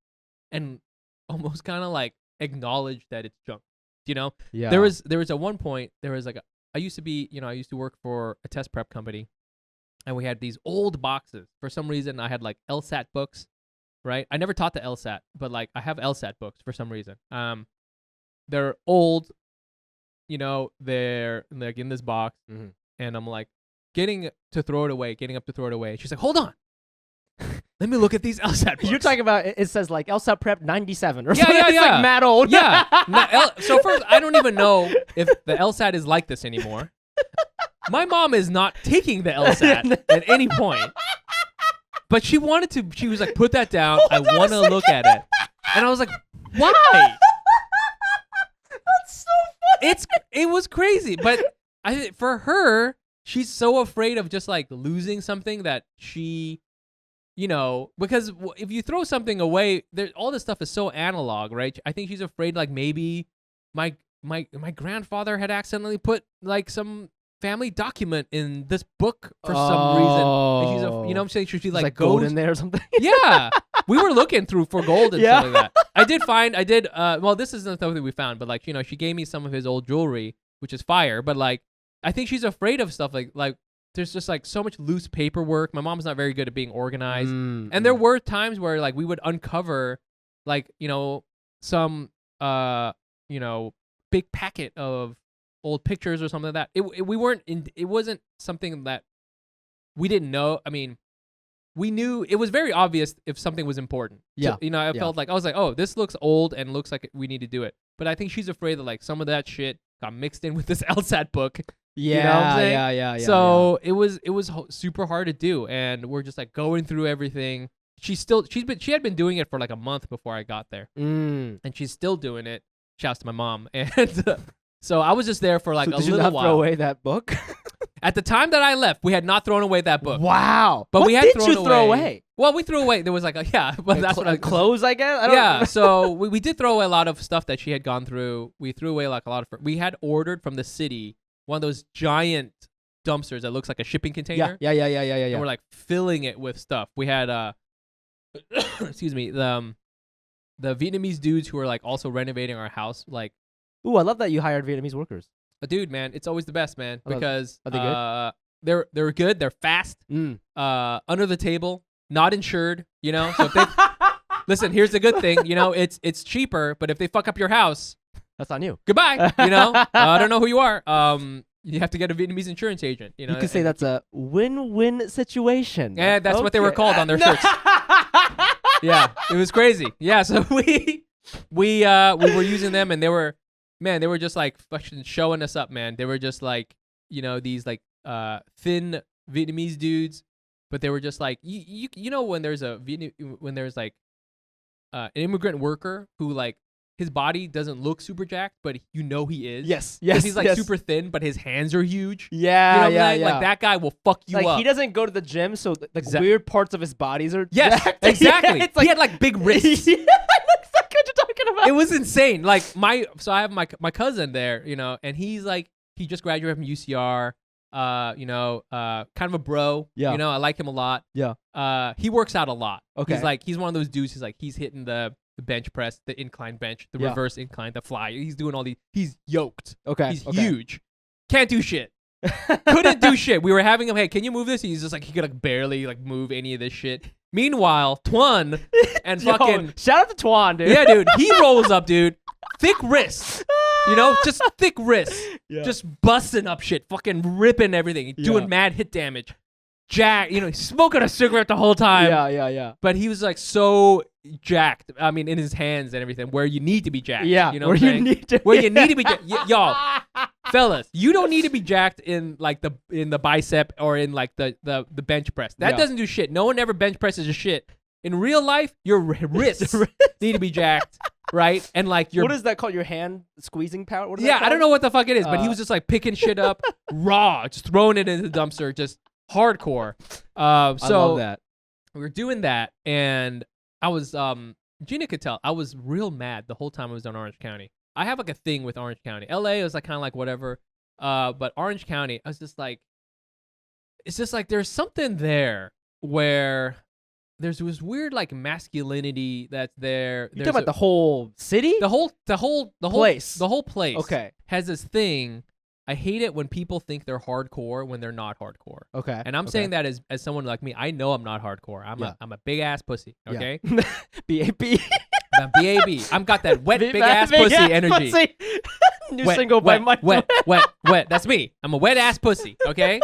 and almost kind of like acknowledge that it's junk. Yeah. There was at one point I used to work for a test prep company. And we had these old boxes. For some reason, I had like LSAT books, right? I never taught the LSAT, but like I have LSAT books for some reason. They're old, they're like in this box, and I'm like getting up to throw it away. And she's like, "Hold on, let me look at these LSAT books." You're talking about it says like LSAT Prep 97 or something. Yeah. It's like mad old. Yeah. So first, I don't even know if the LSAT is like this anymore. My mom is not taking the LSAT at any point. But she was like, put that down. I want to look at it. And I was like, why? That's so funny. It was crazy. But for her, she's so afraid of just like losing something that she, because if you throw something away, all this stuff is so analog, right? I think she's afraid like maybe my grandfather had accidentally put like some family document in this book for some reason. And she's what I'm saying? She like gold in there or something. Yeah. We were looking for gold and stuff like that. This isn't something we found, but like, she gave me some of his old jewelry, which is fire. But like, I think she's afraid of stuff like there's just like so much loose paperwork. My mom's not very good at being organized. And there were times where like we would uncover like, some, big packet of old pictures or something like that. It wasn't something that we didn't know. I mean, we knew it was very obvious if something was important. Yeah. So, I felt like I was like, oh, this looks old and looks like we need to do it. But I think she's afraid that like some of that shit got mixed in with this LSAT book. Yeah. You know what I'm saying? Yeah. So it was super hard to do, and we're just like going through everything. She had been doing it for like a month before I got there, and she's still doing it. Shouts to my mom. And so I was just there for like a little while. Did you not throw away that book? At the time that I left, we had not thrown away that book. Wow. But what we had did thrown you throw away? Well, we threw away. There was like but that's what clothes, I guess. I don't yeah. So we did throw away a lot of stuff that she had gone through. We threw away like a lot of. We had ordered from the city one of those giant dumpsters that looks like a shipping container. Yeah. And we're like filling it with stuff. We had excuse me, the Vietnamese dudes who were like also renovating our house. Like, ooh, I love that you hired Vietnamese workers. Dude, man, it's always the best, man, because are they good? They're good. They're fast. Under the table, not insured. You know, so if they listen, here's the good thing. You know, it's cheaper, but if they fuck up your house, that's on you. Goodbye. You know, I don't know who you are. You have to get a Vietnamese insurance agent. You know, you could say that's a win-win situation. Yeah, that's what they were called on their shirts. Yeah, it was crazy. Yeah, so we were using them, and they were just like fucking showing us up, man. They were just like, you know, these like thin Vietnamese dudes, but they were just like you know when there's like an immigrant worker who like his body doesn't look super jacked, but you know he is. Yes. He's like super thin, but his hands are huge. Yeah, you know yeah. Like that guy will fuck you like, up. He doesn't go to the gym, so like weird parts of his bodies are jacked. Exactly. Yeah, he had like big wrists. Yeah, that's exactly what you're talking about. It was insane. Like so I have my cousin there, you know, and he's like, he just graduated from UCR. You know, kind of a bro. Yeah. You know, I like him a lot. Yeah. He works out a lot. Okay. He's one of those dudes. He's hitting the bench press, the incline bench, the reverse incline, the fly. He's doing all these. He's yoked. Okay. He's huge. Can't do shit. Couldn't do shit. We were having him. Hey, can you move this? He's just like he could like barely like move any of this shit. Meanwhile, Tuan and fucking shout out to Tuan, dude. Yeah, dude. He rolls up, dude. Thick wrists. You know, just thick wrists. Yeah. Just busting up shit, fucking ripping everything, doing mad hit damage. Jack, you know, smoking a cigarette the whole time. Yeah. But he was like so jacked. I mean, in his hands and everything, where you need to be jacked. Yeah, you know where you need to be jacked. Y'all, fellas, you don't need to be jacked in like the bicep or in like the bench press. That doesn't do shit. No one ever bench presses a shit. In real life, your wrists need to be jacked, right? And like your what is that called? Your hand squeezing power? What is that called? I don't know what the fuck it is, but he was just like picking shit up raw, just throwing it into the dumpster, just hardcore. I love that. We were doing that, and I was Gina could tell I was real mad the whole time I was in Orange County. I have like a thing with Orange County. LA was like kind of like whatever, but Orange County, I was just like, it's just like there's something there where there's this weird like masculinity that's there. You're talking about the whole city? The whole place. The whole place. Okay. Has this thing. I hate it when people think they're hardcore when they're not hardcore. Okay. And I'm saying that as someone like me, I know I'm not hardcore. I'm a big ass pussy. Okay. Yeah. B-A-B. B-A-B. I've got that wet big ass pussy energy. Pussy. New single by Mike. Wet. That's me. I'm a wet ass pussy. Okay.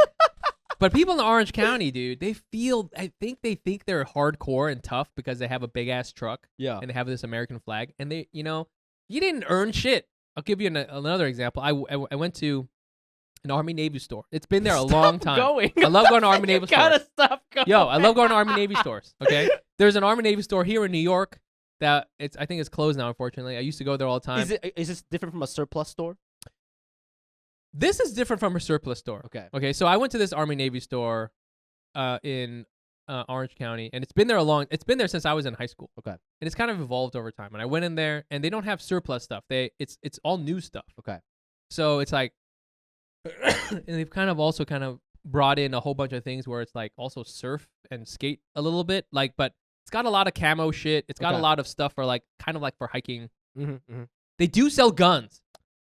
But people in Orange County, dude, I think they think they're hardcore and tough because they have a big ass truck. Yeah. And they have this American flag, and they, you know, you didn't earn shit. I'll give you another example. I went to an Army Navy store. It's been there a long time. I love going to Army Navy stores. Gotta stop going. Yo, I love going to Army Navy stores. Okay, there's an Army Navy store here in New York that I think it's closed now. Unfortunately, I used to go there all the time. Is this different from a surplus store? This is different from a surplus store. Okay. So I went to this Army Navy store, in Orange County, and it's been there since I was in high school. Okay. And it's kind of evolved over time. And I went in there, and they don't have surplus stuff. It's all new stuff. Okay. So it's like, and they've kind of brought in a whole bunch of things where it's like also surf and skate a little bit, like, but it's got a lot of camo shit. It's got a lot of stuff for like kind of like for hiking. Mm-hmm. They do sell guns.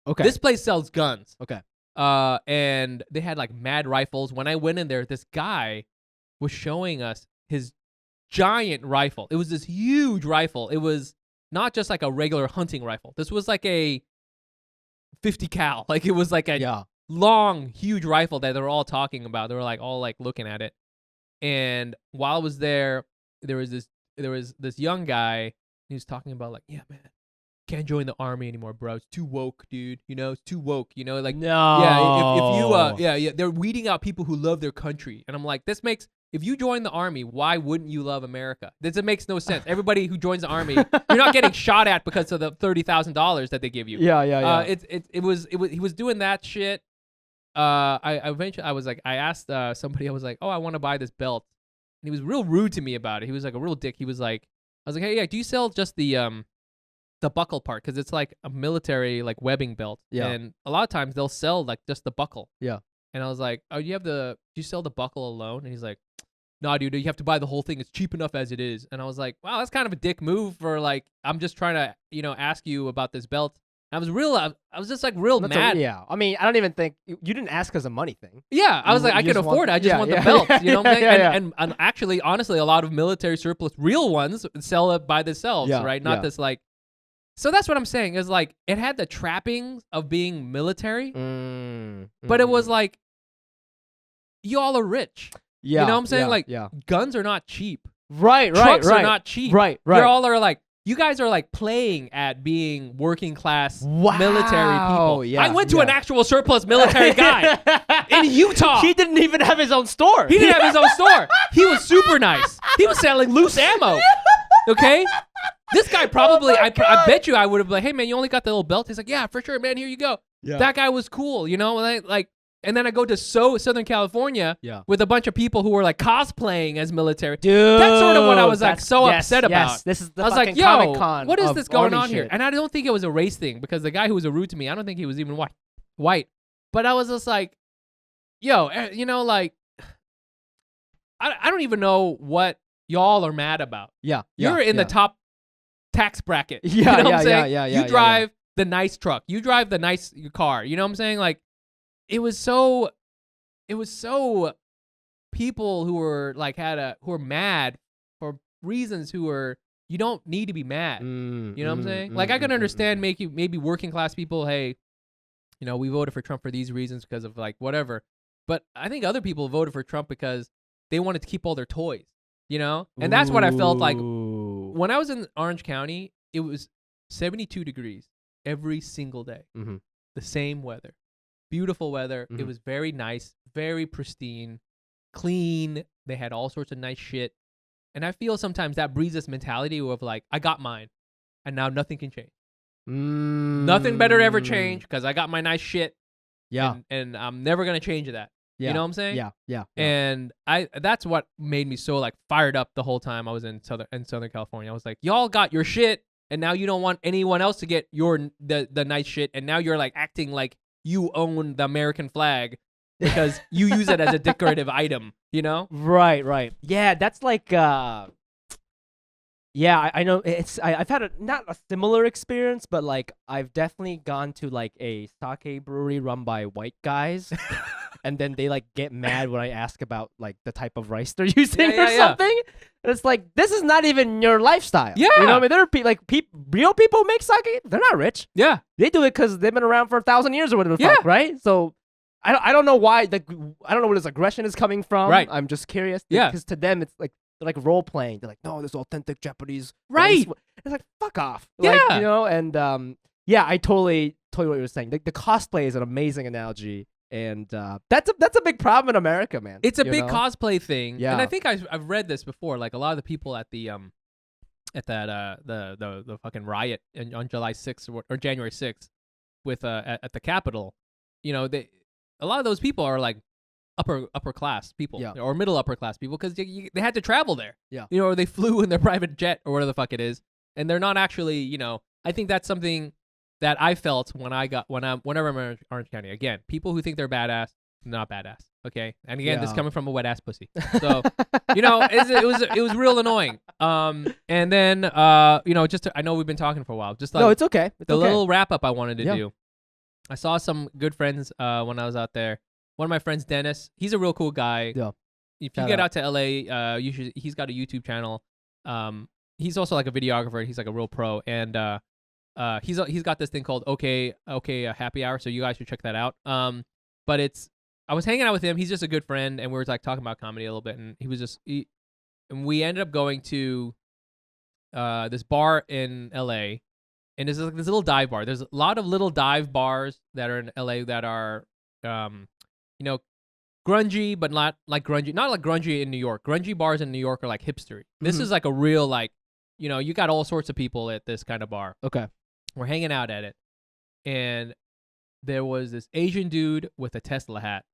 Okay. This place sells guns. Okay. And they had like mad rifles. When I went in there, this guy was showing us his giant rifle. It was this huge rifle. It was not just like a regular hunting rifle. This was like a 50 cal. Like it was like a long, huge rifle that they were all talking about. They were like all like looking at it. And while I was there, there was this young guy. He was talking about like, yeah, man, can't join the army anymore, bro. It's too woke, dude. You know, it's too woke. You know, like no. If you they're weeding out people who love their country, and I'm like, if you join the army, why wouldn't you love America? It makes no sense. Everybody who joins the army, you're not getting shot at because of the $30,000 that they give you. Yeah. He was doing that shit. I asked somebody. I was like, oh, I want to buy this belt. he was real rude to me about it. He was like a real dick. He was like, I was like, hey, yeah, do you sell just the buckle part? Because it's like a military like webbing belt. Yeah. And a lot of times they'll sell like just the buckle. Yeah. And I was like, oh, do you sell the buckle alone? And he's like, no, dude, you have to buy the whole thing. It's cheap enough as it is. And I was like, wow, that's kind of a dick move for like, I'm just trying to, ask you about this belt. And I was just like real mad. Yeah. I mean, I don't even think you didn't ask as a money thing. Yeah. I was like, I can afford it. I just want the belt. You know what I'm saying? And actually, honestly, a lot of military surplus, real ones, sell it by themselves, right? Not this like. So that's what I'm saying is like, it had the trappings of being military, but it was like, y'all are rich. Yeah. You know what I'm saying? Guns are not cheap. Right. Trucks are not cheap. Right. You all are like, you guys are like playing at being working class military people. Yeah, I went to an actual surplus military guy in Utah. He didn't even have his own store. He didn't have his own store. He was super nice. He was selling loose ammo. Okay? This guy probably, I bet you I would have been like, hey man, you only got the little belt? He's like, yeah, for sure, man, here you go. Yeah. That guy was cool, and then I go to Southern California with a bunch of people who were like cosplaying as military. Dude, that's sort of what I was like upset about. Yes, this is the I was like, yo, Comic-Con what is this going on shit here? And I don't think it was a race thing because the guy who was rude to me, I don't think he was even white. But I was just like, yo, I don't even know what y'all are mad about. Yeah. You're in the top tax bracket. Yeah, you know what I'm saying? Yeah. You drive the nice truck. You drive the nice car. You know what I'm saying? Like, it was so people who were like who were mad for reasons you don't need to be mad. You know what I'm saying? Like, I can understand maybe working class people, hey, we voted for Trump for these reasons because of like whatever. But I think other people voted for Trump because they wanted to keep all their toys, And that's what I felt like when I was in Orange County. It was 72 degrees every single day. Mm-hmm. The same weather. Beautiful weather. Mm-hmm. It was very nice, very pristine, clean. They had all sorts of nice shit. And I feel sometimes that breeds this mentality of like, I got mine, and now nothing can change. Nothing better ever change because I got my nice shit. Yeah. And I'm never going to change that. Yeah. You know what I'm saying? Yeah. And that's what made me so like fired up the whole time I was in Southern California. I was like, y'all got your shit, and now you don't want anyone else to get the nice shit, and now you're like acting like you own the American flag because you use it as a decorative item, Right. Yeah, that's like, I know I've had not a similar experience, but like I've definitely gone to like a sake brewery run by white guys, and then they like get mad when I ask about like the type of rice they're using or something. And it's like, this is not even your lifestyle. Yeah. You know what I mean? There are real people who make sake. They're not rich. Yeah. They do it because they've been around for 1,000 years or whatever the fuck, right? So I don't know why, I don't know where this aggression is coming from. Right. I'm just curious. Yeah. Because to them, it's like, they're like role playing. They're like, no, this authentic Japanese. Right. It's like, fuck off. Like, and I totally what you were saying. The cosplay is an amazing analogy. And that's a big problem in America, man. It's a big cosplay thing. Yeah. And I think I've read this before. Like a lot of the people at the the fucking riot on July 6th or January 6th with at the Capitol, a lot of those people are like upper class people or middle upper class people because they had to travel there. Yeah. Or they flew in their private jet or whatever the fuck it is, and they're not actually. I think that's something that I felt whenever I'm in Orange County. Again, people who think they're badass, not badass. Okay, and again, this coming from a wet ass pussy. So, it was real annoying. And then I know we've been talking for a while. Just like, no, it's okay. Little wrap up I wanted to do. I saw some good friends when I was out there. One of my friends, Dennis, he's a real cool guy. Yeah. If you get out to LA, he's got a YouTube channel. He's also like a videographer. He's like a real pro, and he's got this thing called Okay Happy Hour, so you guys should check that out. But I was hanging out with him. He's just a good friend, and we were like talking about comedy a little bit, and and we ended up going to this bar in LA, and there's like this little dive bar. There's a lot of little dive bars that are in LA that are grungy, but not like grungy in New York. Grungy bars in New York are like hipstery. This is like a real like, you got all sorts of people at this kind of bar. Okay. We're hanging out at it, and there was this Asian dude with a Tesla hat.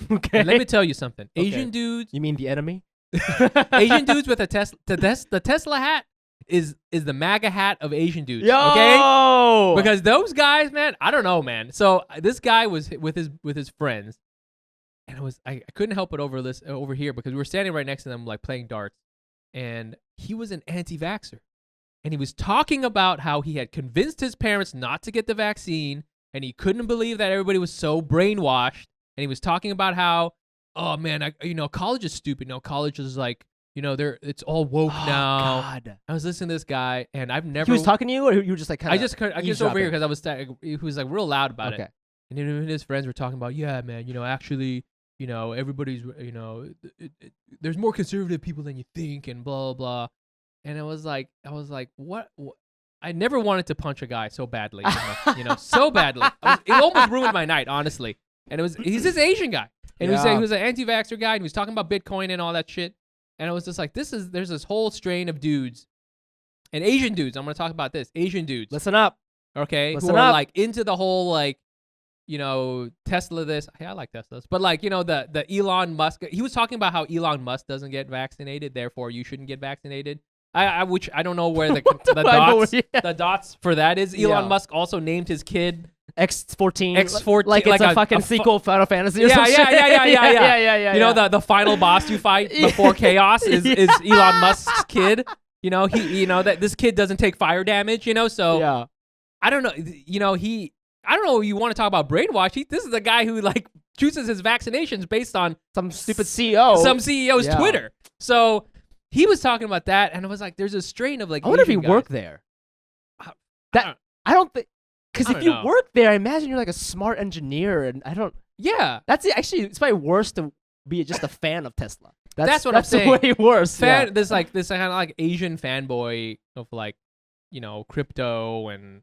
Okay. And let me tell you something. Okay. Asian dudes. You mean the enemy? Asian dudes with a Tesla. The Tesla hat is the MAGA hat of Asian dudes. Yo! Okay, because those guys, man, I don't know, man. So this guy was with his friends, and I couldn't help but over here because we were standing right next to them, like playing darts, and he was an anti-vaxxer, and he was talking about how he had convinced his parents not to get the vaccine, and he couldn't believe that everybody was so brainwashed, and he was talking about how, oh man, college is stupid. No, college is like, it's all woke now. God. I was listening to this guy, and I've never. He was talking to you, or you were just like kind of. I just over here because he was like real loud about Okay. it, and him and his friends were talking about, yeah, man, actually, everybody's, there's more conservative people than you think, and blah blah blah, and I was like, what? I never wanted to punch a guy so badly, so badly. It almost ruined my night, honestly. And he's this Asian guy, and he was an anti-vaxxer guy, and he was talking about Bitcoin and all that shit. And I was just like, there's this whole strain of dudes, and Asian dudes. I'm gonna talk about this. Asian dudes. Listen up. Okay, Listen who are up. like into the whole like, Tesla this. Hey, I like Teslas, but like, the Elon Musk. He was talking about how Elon Musk doesn't get vaccinated, therefore you shouldn't get vaccinated. Which I don't know where the dots for that is. Elon Musk also named his kid X14, like it's a fucking sequel of Final Fantasy or some shit. Yeah. The final boss you fight before chaos is Elon Musk's kid. That this kid doesn't take fire damage. So I don't know. I don't know. You want to talk about brainwash? This is the guy who like chooses his vaccinations based on some stupid CEO, some CEO's Twitter. So he was talking about that, and I was like, "There's a strain of like." I wonder if he worked there. I don't think. Because if you work there, I imagine you're like a smart engineer, and I don't. Yeah, actually it's probably worse to be just a fan of Tesla. That's what I'm saying. That's way worse. There's this kind of like Asian fanboy of like, crypto and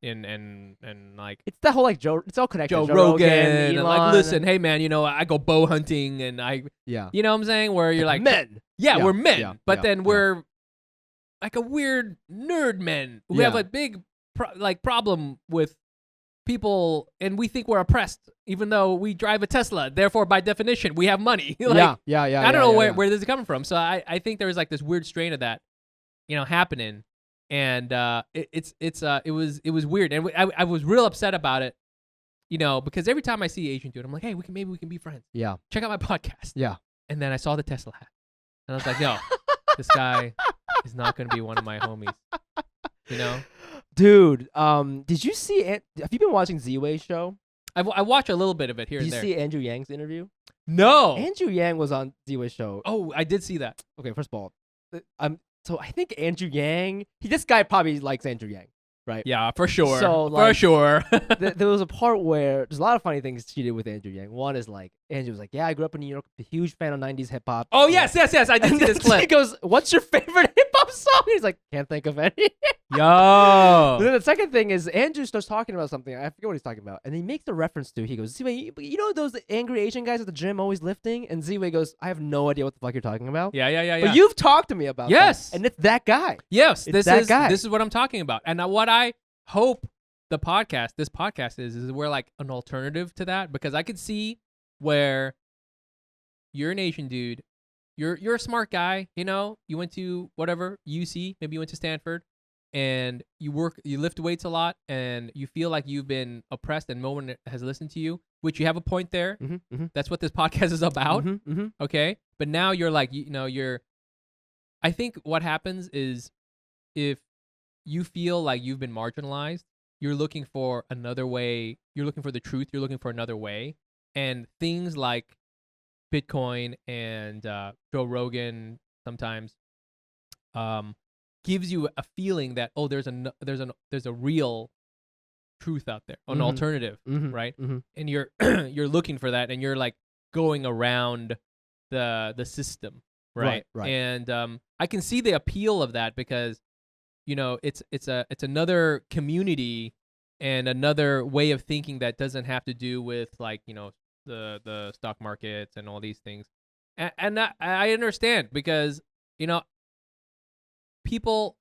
and like it's the whole like it's all connected. Joe Rogan and like, listen, hey man, I go bow hunting and you know what I'm saying? Where you're like men. Yeah, we're men, but then we're like a weird nerd men who have a big problem with people, and we think we're oppressed even though we drive a Tesla, therefore by definition we have money. I don't know where this is coming from. So I think there's like this weird strain of that happening, and it was weird, and I was real upset about it, because every time I see Asian dude, I'm like, hey, maybe we can be friends, check out my podcast, and then I saw the Tesla hat, and I was like, no, this guy is not going to be one of my homies. Dude, did you see? Have you been watching Z-Way's show? I watch a little bit of it here and there. Did you see Andrew Yang's interview? No. Andrew Yang was on Z-Way's show. Oh, I did see that. Okay, first of all, so I think Andrew Yang. This guy probably likes Andrew Yang, right? Yeah, for sure. So like, for sure. There was a part where there's a lot of funny things she did with Andrew Yang. One is like, Andrew was like, yeah, I grew up in New York, a huge fan of 90s hip hop. Oh, yes. I did see this clip. He goes, what's your favorite hip hop song? He's like, can't think of any. Yo. Then the second thing is Andrew starts talking about something. I forget what he's talking about. And he makes a reference to, he goes, Z-Way, you know those angry Asian guys at the gym always lifting? And Z-Way goes, I have no idea what the fuck you're talking about. Yeah. But you've talked to me about that. And it's that guy. Yes, this is what I'm talking about. And what I hope this podcast is we're like an alternative to that, because I could see where you're an Asian dude, you're a smart guy, you went to whatever UC, maybe you went to Stanford, and you lift weights a lot, and you feel like you've been oppressed and no one has listened to you, which you have a point there. Mm-hmm. That's what this podcast is about. Mm-hmm. Okay, but now you're like, I think what happens is if you feel like you've been marginalized, you're looking for another way. You're looking for the truth. You're looking for another way. And things like Bitcoin and Joe Rogan sometimes gives you a feeling that, oh, there's a real truth out there, an alternative, right? And you're you're looking for that, and you're like going around the system, right? And I can see the appeal of that, because it's another community and another way of thinking that doesn't have to do with like the stock markets and all these things, and I understand, because people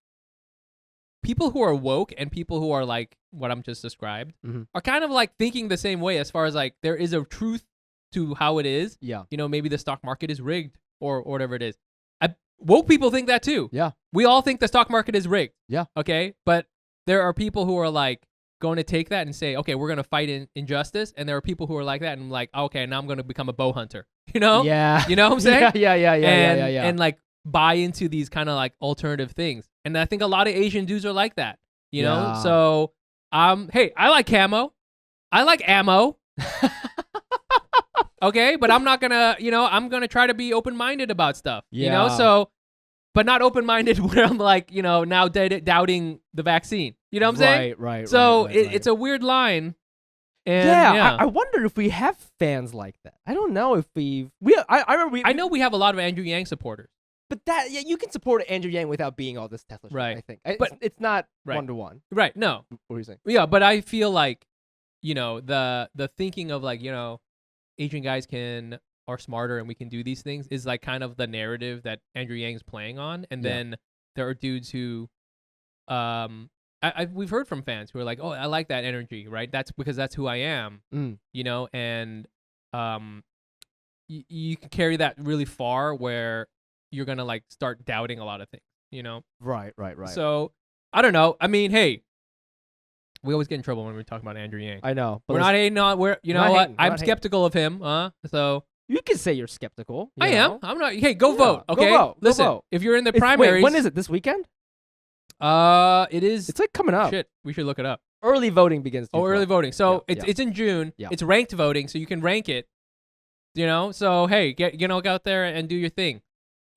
who are woke and people who are like what I'm just described are kind of like thinking the same way, as far as like there is a truth to how it is. Yeah. Maybe the stock market is rigged or whatever it is. woke people think that too. Yeah. We all think the stock market is rigged. Yeah. Okay. But there are people who are like going to take that and say, okay, we're going to fight injustice. And there are people who are like that and like, okay, now I'm going to become a bow hunter. You know? Yeah. You know what I'm saying? Yeah. And like buy into these kind of like alternative things. And I think a lot of Asian dudes are like that. You know? So, hey, I like camo. I like ammo. Okay, but I'm not gonna, I'm gonna try to be open-minded about stuff. So, but not open-minded where I'm like, now doubting the vaccine. You know what I'm saying? Right. So right. It's a weird line. And I wonder if we have fans like that. I don't know if I know we have a lot of Andrew Yang supporters. But you can support Andrew Yang without being all this Tesla shit, right? I think, but it's not one-to-one. Right? No. What are you saying? Yeah, but I feel like, the thinking of like, Asian guys are smarter and we can do these things is like kind of the narrative that Andrew Yang's playing on. And then there are dudes who, we've heard from fans who are like, oh, I like that energy, right? That's because that's who I am, and you can carry that really far where you're gonna like start doubting a lot of things, Right. So I don't know. I mean, hey, we always get in trouble when we talk about Andrew Yang. I know. But we're not hating on. I'm skeptical of him. So you can say you're skeptical. I am. I'm not. Hey, go vote. Okay. Go Listen, vote. if you're in the primaries, wait, when is it? This weekend? It is. It's like coming up. Shit, we should look it up. Early voting begins. Early voting. So Yeah, it's in June. Yeah. It's ranked voting, so you can rank it. So hey, get out there and do your thing.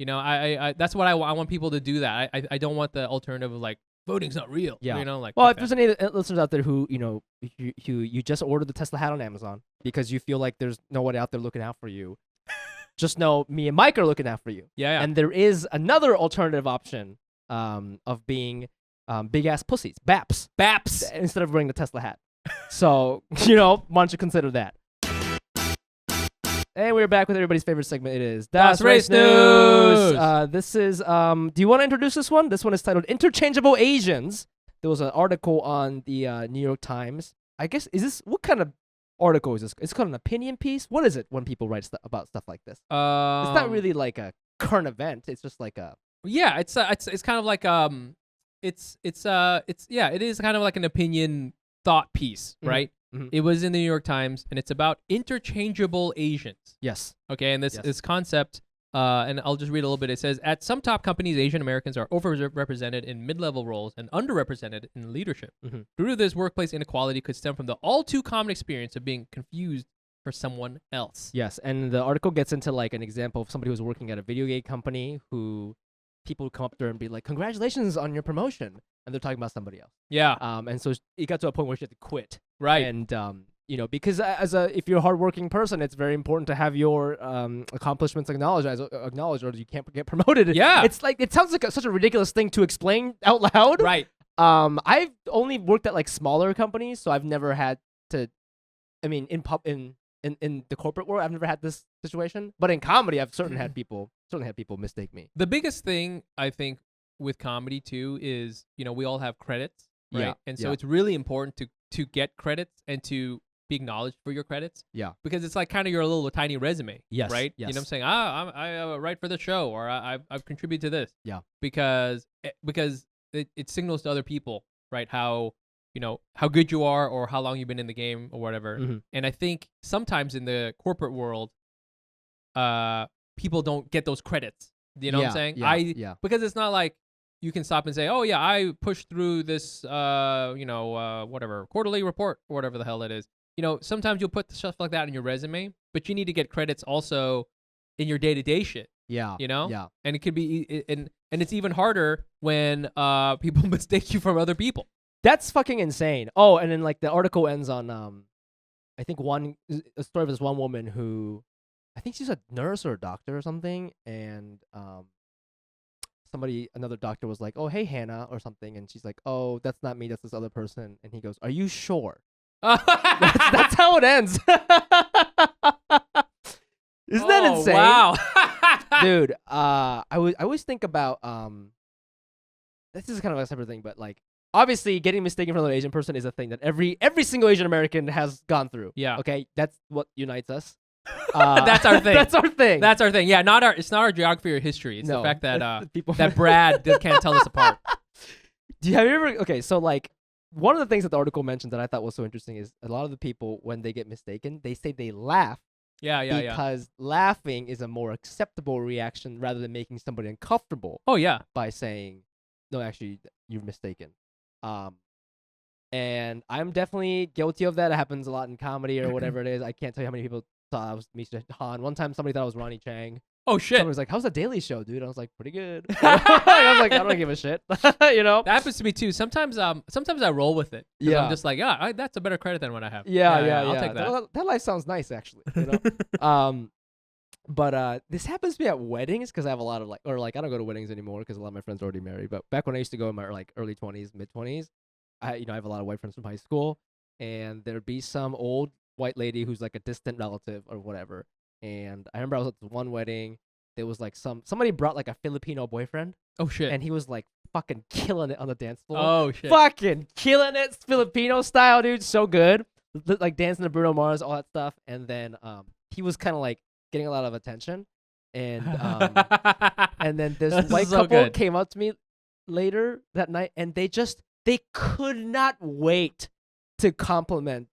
I that's what I want people to do. That I don't want the alternative of like voting's not real. Yeah. Like. Well, if there's any listeners out there who you just ordered the Tesla hat on Amazon because you feel like there's no one out there looking out for you, just know me and Mike are looking out for you. Yeah. And there is another alternative option of being big ass pussies, BAPs, instead of wearing the Tesla hat. So why don't you consider that? And we're back with everybody's favorite segment. It is Das Race News. This is, do you want to introduce this one? This one is titled Interchangeable Asians. There was an article on the New York Times. I guess, what kind of article is this? It's called an opinion piece? What is it when people write about stuff like this? It's not really like a current event. It's just like a... Yeah, it's kind of like, it is kind of like an opinion thought piece, right? Mm-hmm. It was in the New York Times, and it's about interchangeable Asians. Yes. Okay, and this concept, and I'll just read a little bit. It says, at some top companies, Asian Americans are overrepresented in mid-level roles and underrepresented in leadership. Mm-hmm. Due to this, workplace inequality could stem from the all-too-common experience of being confused for someone else. Yes, and the article gets into like an example of somebody who's working at a video game company who people would come up to her and be like, congratulations on your promotion. And they're talking about somebody else. Yeah. And so it got to a point where she had to quit. Right. And, because if you're a hardworking person, it's very important to have your accomplishments acknowledged, or you can't get promoted. Yeah. It's like, it sounds like such a ridiculous thing to explain out loud. Right. I've only worked at like smaller companies, so I've never had to, in the corporate world, I've never had this situation. But in comedy, I've certainly had people mistake me. The biggest thing, I think, with comedy too is, we all have credits, right? Yeah, and so it's really important to get credits and to be acknowledged for your credits. Yeah. Because it's like kind of your little tiny resume. Yes. Right? Yes. You know what I'm saying? I write for the show, or I've contributed to this. Yeah. Because it signals to other people, right, how good you are or how long you've been in the game or whatever. Mm-hmm. And I think sometimes in the corporate world, people don't get those credits. You know what I'm saying? Yeah. Because it's not like you can stop and say, oh yeah, I pushed through this, whatever, quarterly report or whatever the hell it is. Sometimes you'll put stuff like that in your resume, but you need to get credits also in your day-to-day shit. Yeah. Yeah. And it could be, and it's even harder when people mistake you from other people. That's fucking insane. Oh, and then like the article ends on, I think a story of this one woman who, I think she's a nurse or a doctor or something, and another doctor was like, oh, hey, Hannah, or something, and she's like, oh, that's not me, that's this other person, and he goes, are you sure? that's how it ends. Isn't that insane? Wow. Dude, I always think about, this is kind of a separate thing, but like, obviously getting mistaken for another Asian person is a thing that every single Asian American has gone through. Yeah. Okay, that's what unites us. That's our thing. That's our thing. That's our thing. Yeah, it's not our geography or history. It's the fact that people that Brad can't tell us apart. Have you ever? Okay, so like one of the things that the article mentioned that I thought was so interesting is a lot of the people when they get mistaken, they say they laugh. Yeah. Because laughing is a more acceptable reaction rather than making somebody uncomfortable. Oh yeah. By saying, no, actually, you're mistaken. And I'm definitely guilty of that. It happens a lot in comedy or whatever it is. I can't tell you how many people thought I was Mr. Han. One time, somebody thought I was Ronnie Chang. Oh shit! Somebody was like, "How's the Daily Show, dude?" I was like, "Pretty good." I was like, "I don't give a shit," you know. That happens to me too. Sometimes I roll with it. Yeah. I'm just like, that's a better credit than what I have. Yeah. I'll take that. That life sounds nice, actually. You know. But this happens to me at weddings because I have a lot of I don't go to weddings anymore because a lot of my friends are already married. But back when I used to go in my early 20s, mid 20s, I have a lot of white friends from high school, and there'd be some old white lady who's like a distant relative or whatever. And I remember I was at this one wedding. There was like somebody brought like a Filipino boyfriend. Oh shit! And he was like fucking killing it on the dance floor. Oh shit! Fucking killing it, Filipino style, dude. So good, like dancing to Bruno Mars, all that stuff. And then he was kind of like getting a lot of attention. And and then this white couple came up to me later that night, and they could not wait to compliment.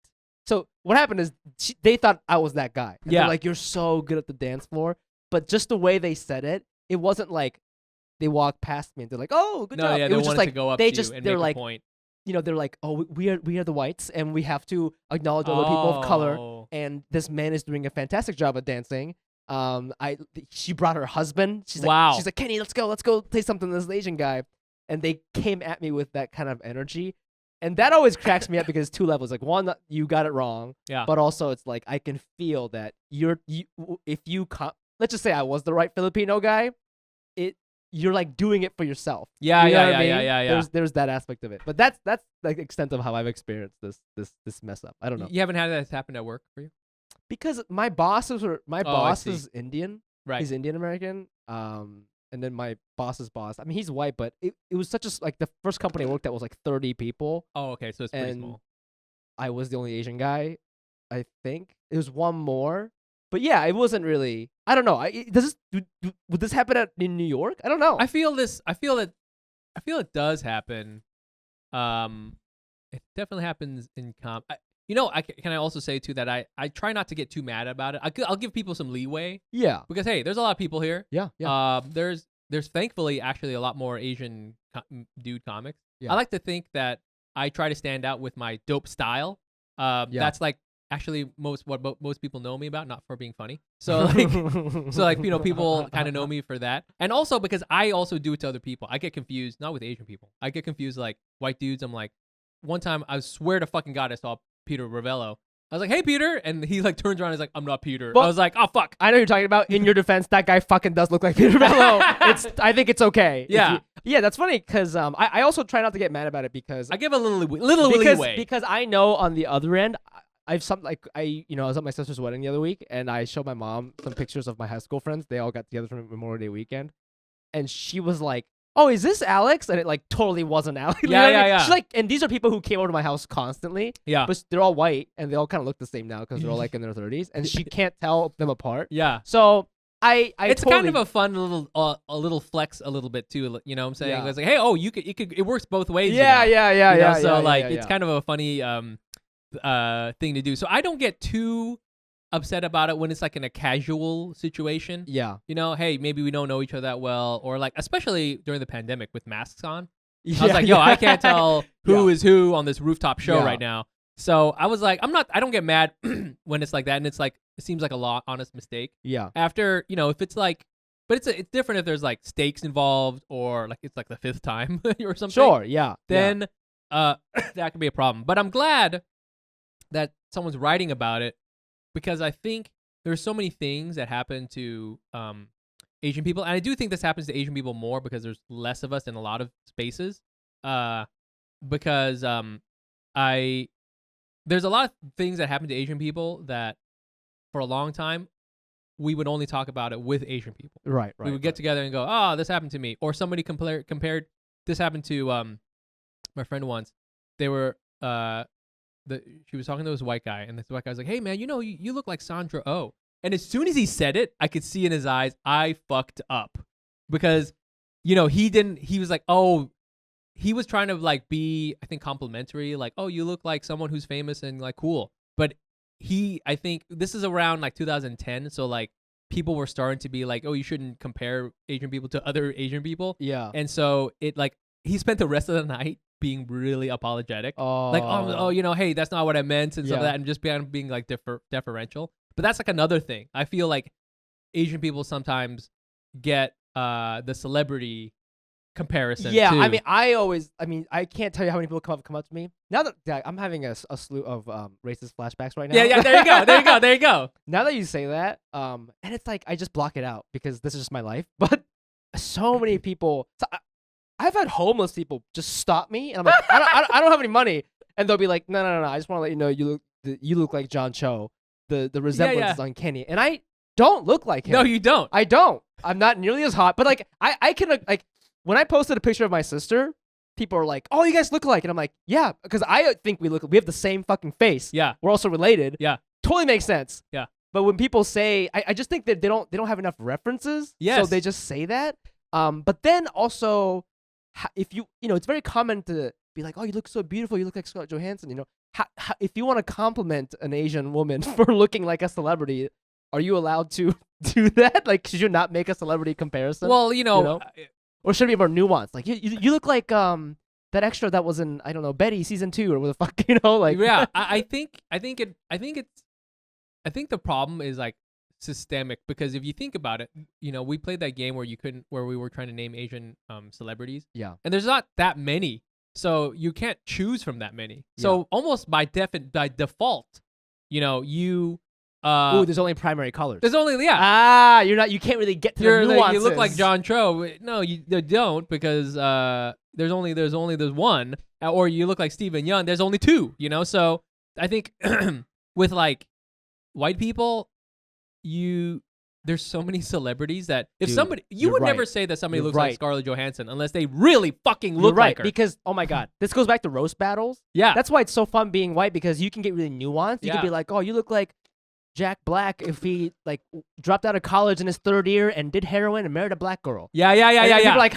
So what happened is they thought I was that guy. And they're like, you're so good at the dance floor. But just the way they said it, it wasn't like they walked past me and they're like, oh, good job. Yeah, it was just like, to go up to you and they're make like, a point. You know, they're like, oh, we are the whites and we have to acknowledge other people of color. And this man is doing a fantastic job at dancing. She brought her husband. She's like, Kenny, let's go say something to this Asian guy. And they came at me with that kind of energy. And that always cracks me up because 2 levels. Like, one, you got it wrong. Yeah. But also it's like, I can feel that let's just say I was the right Filipino guy, you're like doing it for yourself. Yeah, you know yeah. There's that aspect of it. But that's like the extent of how I've experienced this mess up. I don't know. You haven't had that happen at work for you? Because my boss is Indian. Right. He's Indian American. And then my boss's boss, I mean, he's white, but it was such like the first company I worked at was like 30 people. Oh, okay, so it's pretty small. I was the only Asian guy, I think. It was one more. But yeah, it wasn't really. I don't know. Would this happen in New York? I don't know. I feel it does happen. It definitely happens in comp. Can I also say too that I try not to get too mad about it. I'll give people some leeway. Yeah. Because hey, there's a lot of people here. Yeah. There's thankfully actually a lot more Asian dude comics. Yeah. I like to think that I try to stand out with my dope style. That's like actually what most people know me about, not for being funny. So like people kind of know me for that, and also because I also do it to other people. I get confused, not with Asian people. I get confused like white dudes. I'm like, one time I swear to fucking God I saw Peter Ravello. I was like, hey Peter, and he like turns around and he's like, I'm not Peter. Well, I was like, oh fuck. I know you're talking about. In your defense, that guy fucking does look like Peter Ravello. I think it's okay. Yeah. Yeah, that's funny because I also try not to get mad about it because I give a little leeway because I know on the other end. I was at my sister's wedding the other week, and I showed my mom some pictures of my high school friends. They all got together for Memorial Day weekend, and she was like, "Oh, is this Alex?" And it like totally wasn't Alex. Yeah. She's like, and these are people who came over to my house constantly. Yeah, but they're all white, and they all kind of look the same now because they're all like in their 30s, and she can't tell them apart. Yeah. So it's kind of a fun little flex a little bit too. You know what I'm saying? Yeah. It's like, hey, it works both ways. Yeah. So it's kind of a funny thing to do. So I don't get too upset about it when it's like in a casual situation. Yeah. Hey, maybe we don't know each other that well, or like especially during the pandemic with masks on. I was like, yo, I can't tell who is who on this rooftop show right now. So I was like, I don't get mad when it's like that, and it's like it seems like a honest mistake. Yeah. After if it's like, but it's different if there's like stakes involved or like it's like the 5th time or something. Sure. Yeah. Then that could be a problem. But I'm glad that someone's writing about it because I think there's so many things that happen to Asian people, and I do think this happens to Asian people more because there's less of us in a lot of spaces. Because there's a lot of things that happen to Asian people that for a long time we would only talk about it with Asian people. Right. We would get together and go, "Oh, this happened to me," or somebody compared this happened to my friend once. They were she was talking to this white guy, and this white guy was like, "Hey man, you look like Sandra Oh." And as soon as he said it, I could see in his eyes, I fucked up. Because, he was like, oh, he was trying to like be, I think, complimentary. Like, oh, you look like someone who's famous and like cool. But I think this is around like 2010. So like people were starting to be like, oh, you shouldn't compare Asian people to other Asian people. Yeah. And so he spent the rest of the night being really apologetic. Like, hey, that's not what I meant and stuff like that. And just being like deferential. But that's like another thing. I feel like Asian people sometimes get the celebrity comparison. Yeah, too. I can't tell you how many people come up to me. Now that I'm having a slew of racist flashbacks right now. Yeah, there you go. Now that you say that, and it's like I just block it out because this is just my life. But so many people, I've had homeless people just stop me, and I'm like, I don't have any money, and they'll be like, no, I just want to let you know you look like John Cho. The resemblance is uncanny, and I don't look like him. No, you don't. I don't. I'm not nearly as hot, but like I can like when I posted a picture of my sister, people are like, "Oh, you guys look alike," and I'm like, "Yeah," because I think we have the same fucking face. Yeah, we're also related. Yeah, totally makes sense. Yeah, but when people say, I just think that they don't have enough references. Yes. So they just say that. But then also, if it's very common to be like, "Oh, you look so beautiful. You look like Scarlett Johansson." If you want to compliment an Asian woman for looking like a celebrity, are you allowed to do that? Like, should you not make a celebrity comparison? Well, or should it be more nuanced? Like, you look like that extra that was in, I don't know, Betty season 2 or what the fuck, like. Yeah, I think the problem is like systemic because if you think about it, we played that game where we were trying to name Asian celebrities. Yeah. And there's not that many. So you can't choose from that many. So almost by default, you there's only primary colors. There's only you can't really get to the nuances. You look like John Cho. No, you don't because there's one. Or you look like Steven Yeun. There's only two. So I think with like white people, there's so many celebrities that if somebody you would never say that somebody looks like Scarlett Johansson unless they really fucking look like her. Because oh my god, this goes back to roast battles. Yeah, that's why it's so fun being white because you can get really nuanced. You can be like, oh, you look like Jack Black if he like dropped out of college in his 3rd year and did heroin and married a black girl. Yeah. You're like,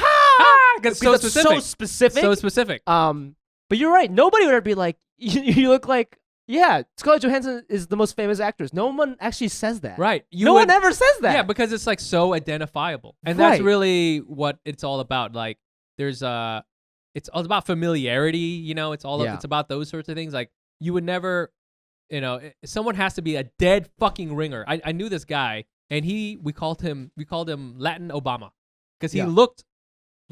because so specific. So specific. But you're right. Nobody would ever be like, you look like. Yeah, Scarlett Johansson is the most famous actress. No one actually says that. Right. No one ever says that. Yeah, because it's like so identifiable. And that's really what it's all about. Like it's all about familiarity, it's it's about those sorts of things. Like you would never, someone has to be a dead fucking ringer. I knew this guy and we called him Latin Obama because he looked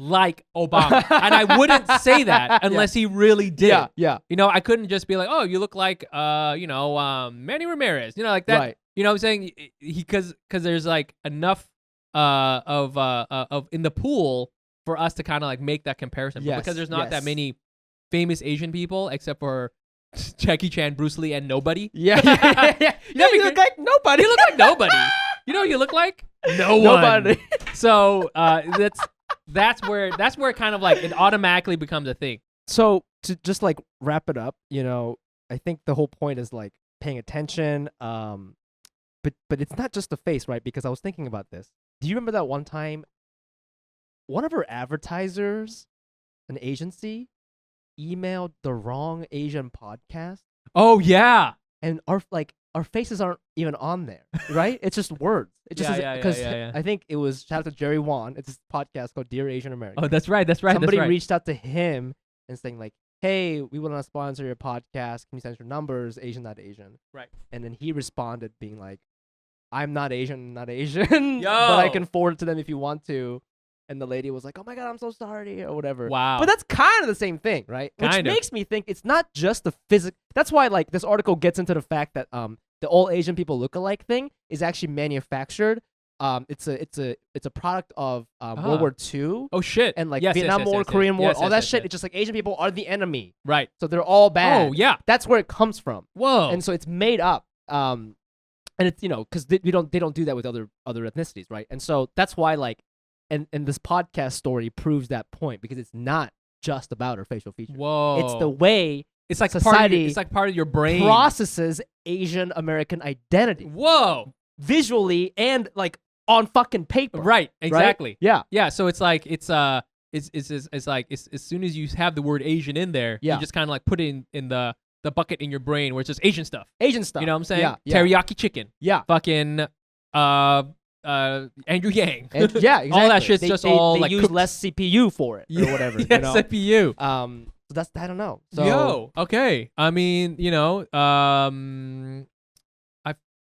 like Obama. And I wouldn't say that unless he really did. Yeah. I couldn't just be like, oh, you look like, Manny Ramirez, like that. Right. You know what I'm saying? Because there's like enough of in the pool for us to kind of like make that comparison. But because there's not that many famous Asian people except for Jackie Chan, Bruce Lee, and nobody. Yeah. You look like nobody. You look like nobody. You look like no one. Nobody. So that's where it kind of like it automatically becomes a thing. So to just like wrap it up, I think the whole point is like paying attention. But it's not just the face, right? Because I was thinking about this. Do you remember that one time one of our advertisers, an agency, emailed the wrong Asian podcast? Oh yeah. And our faces aren't even on there, right? It's just words. It just because I think it was shout out to Jerry Wan. It's this podcast called Dear Asian American. Oh, that's right. Somebody reached out to him and saying like, "Hey, we want to sponsor your podcast. Can you send us your numbers? Asian, not Asian." Right. And then he responded being like, "I'm not Asian, but I can forward it to them if you want to." And the lady was like, "Oh my god, I'm so sorry," or whatever. Wow. But that's kind of the same thing, right? Which makes me think it's not just the physics. That's why like this article gets into the fact that the all Asian people look alike thing is actually manufactured. It's a product of World War II. Oh shit. And like Vietnam War, Korean War, all that shit. Yes. It's just like Asian people are the enemy. Right. So they're all bad. Oh yeah. That's where it comes from. Whoa. And so it's made up. And it's because they don't do that with other ethnicities, right? And so that's why like. And this podcast story proves that point because it's not just about her facial features. Whoa. It's the way it's like society it's like part of your brain processes Asian American identity. Whoa. visually and like on fucking paper. Right. Exactly. Right? Yeah. Yeah. So it's like it's like as soon as you have the word Asian in there, you just kind of like put it in the bucket in your brain where it's just Asian stuff. Asian stuff. You know what I'm saying? Yeah. Teriyaki chicken. Yeah. Fucking Andrew Yang. And, yeah, exactly. All that shit's just all they like use cooked. less CPU for it or whatever. Yes, you know? CPU. So that's I don't know. So Yo, okay. I mean, you know,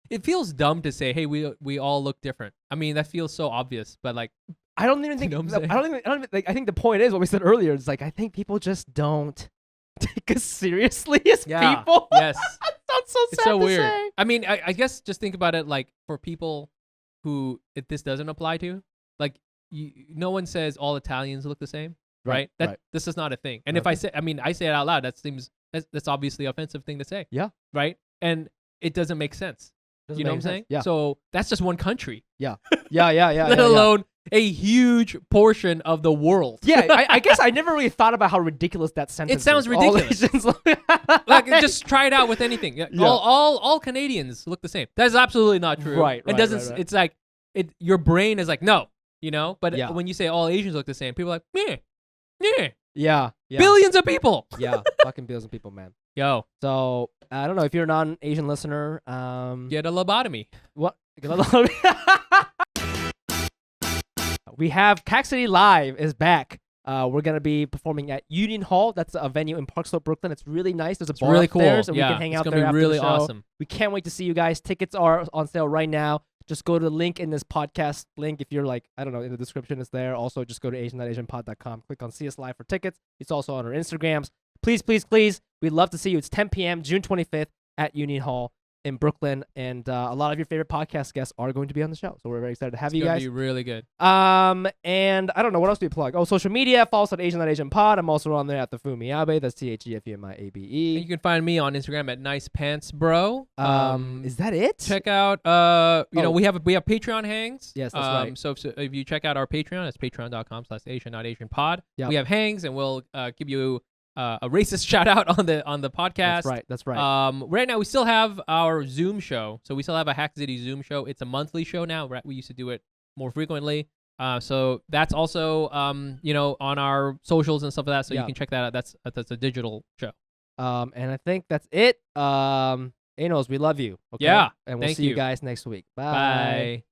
it feels dumb to say, hey, we all look different. I mean, that feels so obvious, but like, I don't even think. You know what I'm saying? I don't even like. I think the point is what we said earlier. It's like I think people just don't take us seriously as people. Yes. That sounds so sad It's so to weird. say. I mean, I guess just think about it like for people who this doesn't apply to, like no one says all Italians look the same, right? This is not a thing. And if I say it out loud, that's obviously an offensive thing to say. Yeah. Right? And it doesn't make sense. You know what I'm saying? Yeah. So that's just one country. Yeah. Let alone a huge portion of the world. Yeah, I guess I never really thought about how ridiculous that sentence It sounds is. All ridiculous. Asians look- Like just try it out with anything. Yeah. All Canadians look the same. That's absolutely not true. Right. It doesn't. Right. It's like your brain is like no. You know. But Yeah. when you say all Asians look the same, people are like Yeah. billions of people. Yeah. Fucking billions of people, man. Yo, So I don't know if you're a non-Asian listener. get a lobotomy. What? We have Cack City Live is back. We're gonna be performing at Union Hall. That's a venue in Park Slope, Brooklyn. It's really nice. There's a bar really cool. upstairs, and Yeah, we can hang out it's there gonna be after really the show. awesome. We can't wait to see you guys. Tickets are on sale right now. Just go to the link in this podcast link. If you're like, I don't know, in the description, it's there. Also, just go to asian.asianpod.com. Click on See Us Live for tickets. It's also on our Instagrams. Please, please, please. We'd love to see you. It's 10 p.m. June 25th at Union Hall in Brooklyn, and a lot of your favorite podcast guests are going to be on the show. So we're very excited to have you guys. It's gonna be really good. And I don't know what else do we plug. Oh, social media. Follow us at Asian.AsianPod. I'm also on there at the Fumiabe. That's TheFumiabe. You can find me on Instagram at Nice Pants Bro. Is that it? Check out you know, we have Patreon hangs. Yes, that's right. So if you check out our Patreon, it's patreon.com/Asian.AsianPod. Yeah. We have hangs, and we'll give you a racist shout out on the podcast. That's right. Right now we still have our Zoom show, so we still have a Hack City Zoom show. It's a monthly show now. We used to do it more frequently. So that's also you know, on our socials and stuff like that. So you can check that out. That's a digital show. And I think that's it. Anos, we love you. Okay? Yeah. And we'll thank see you you guys next week. Bye. Bye.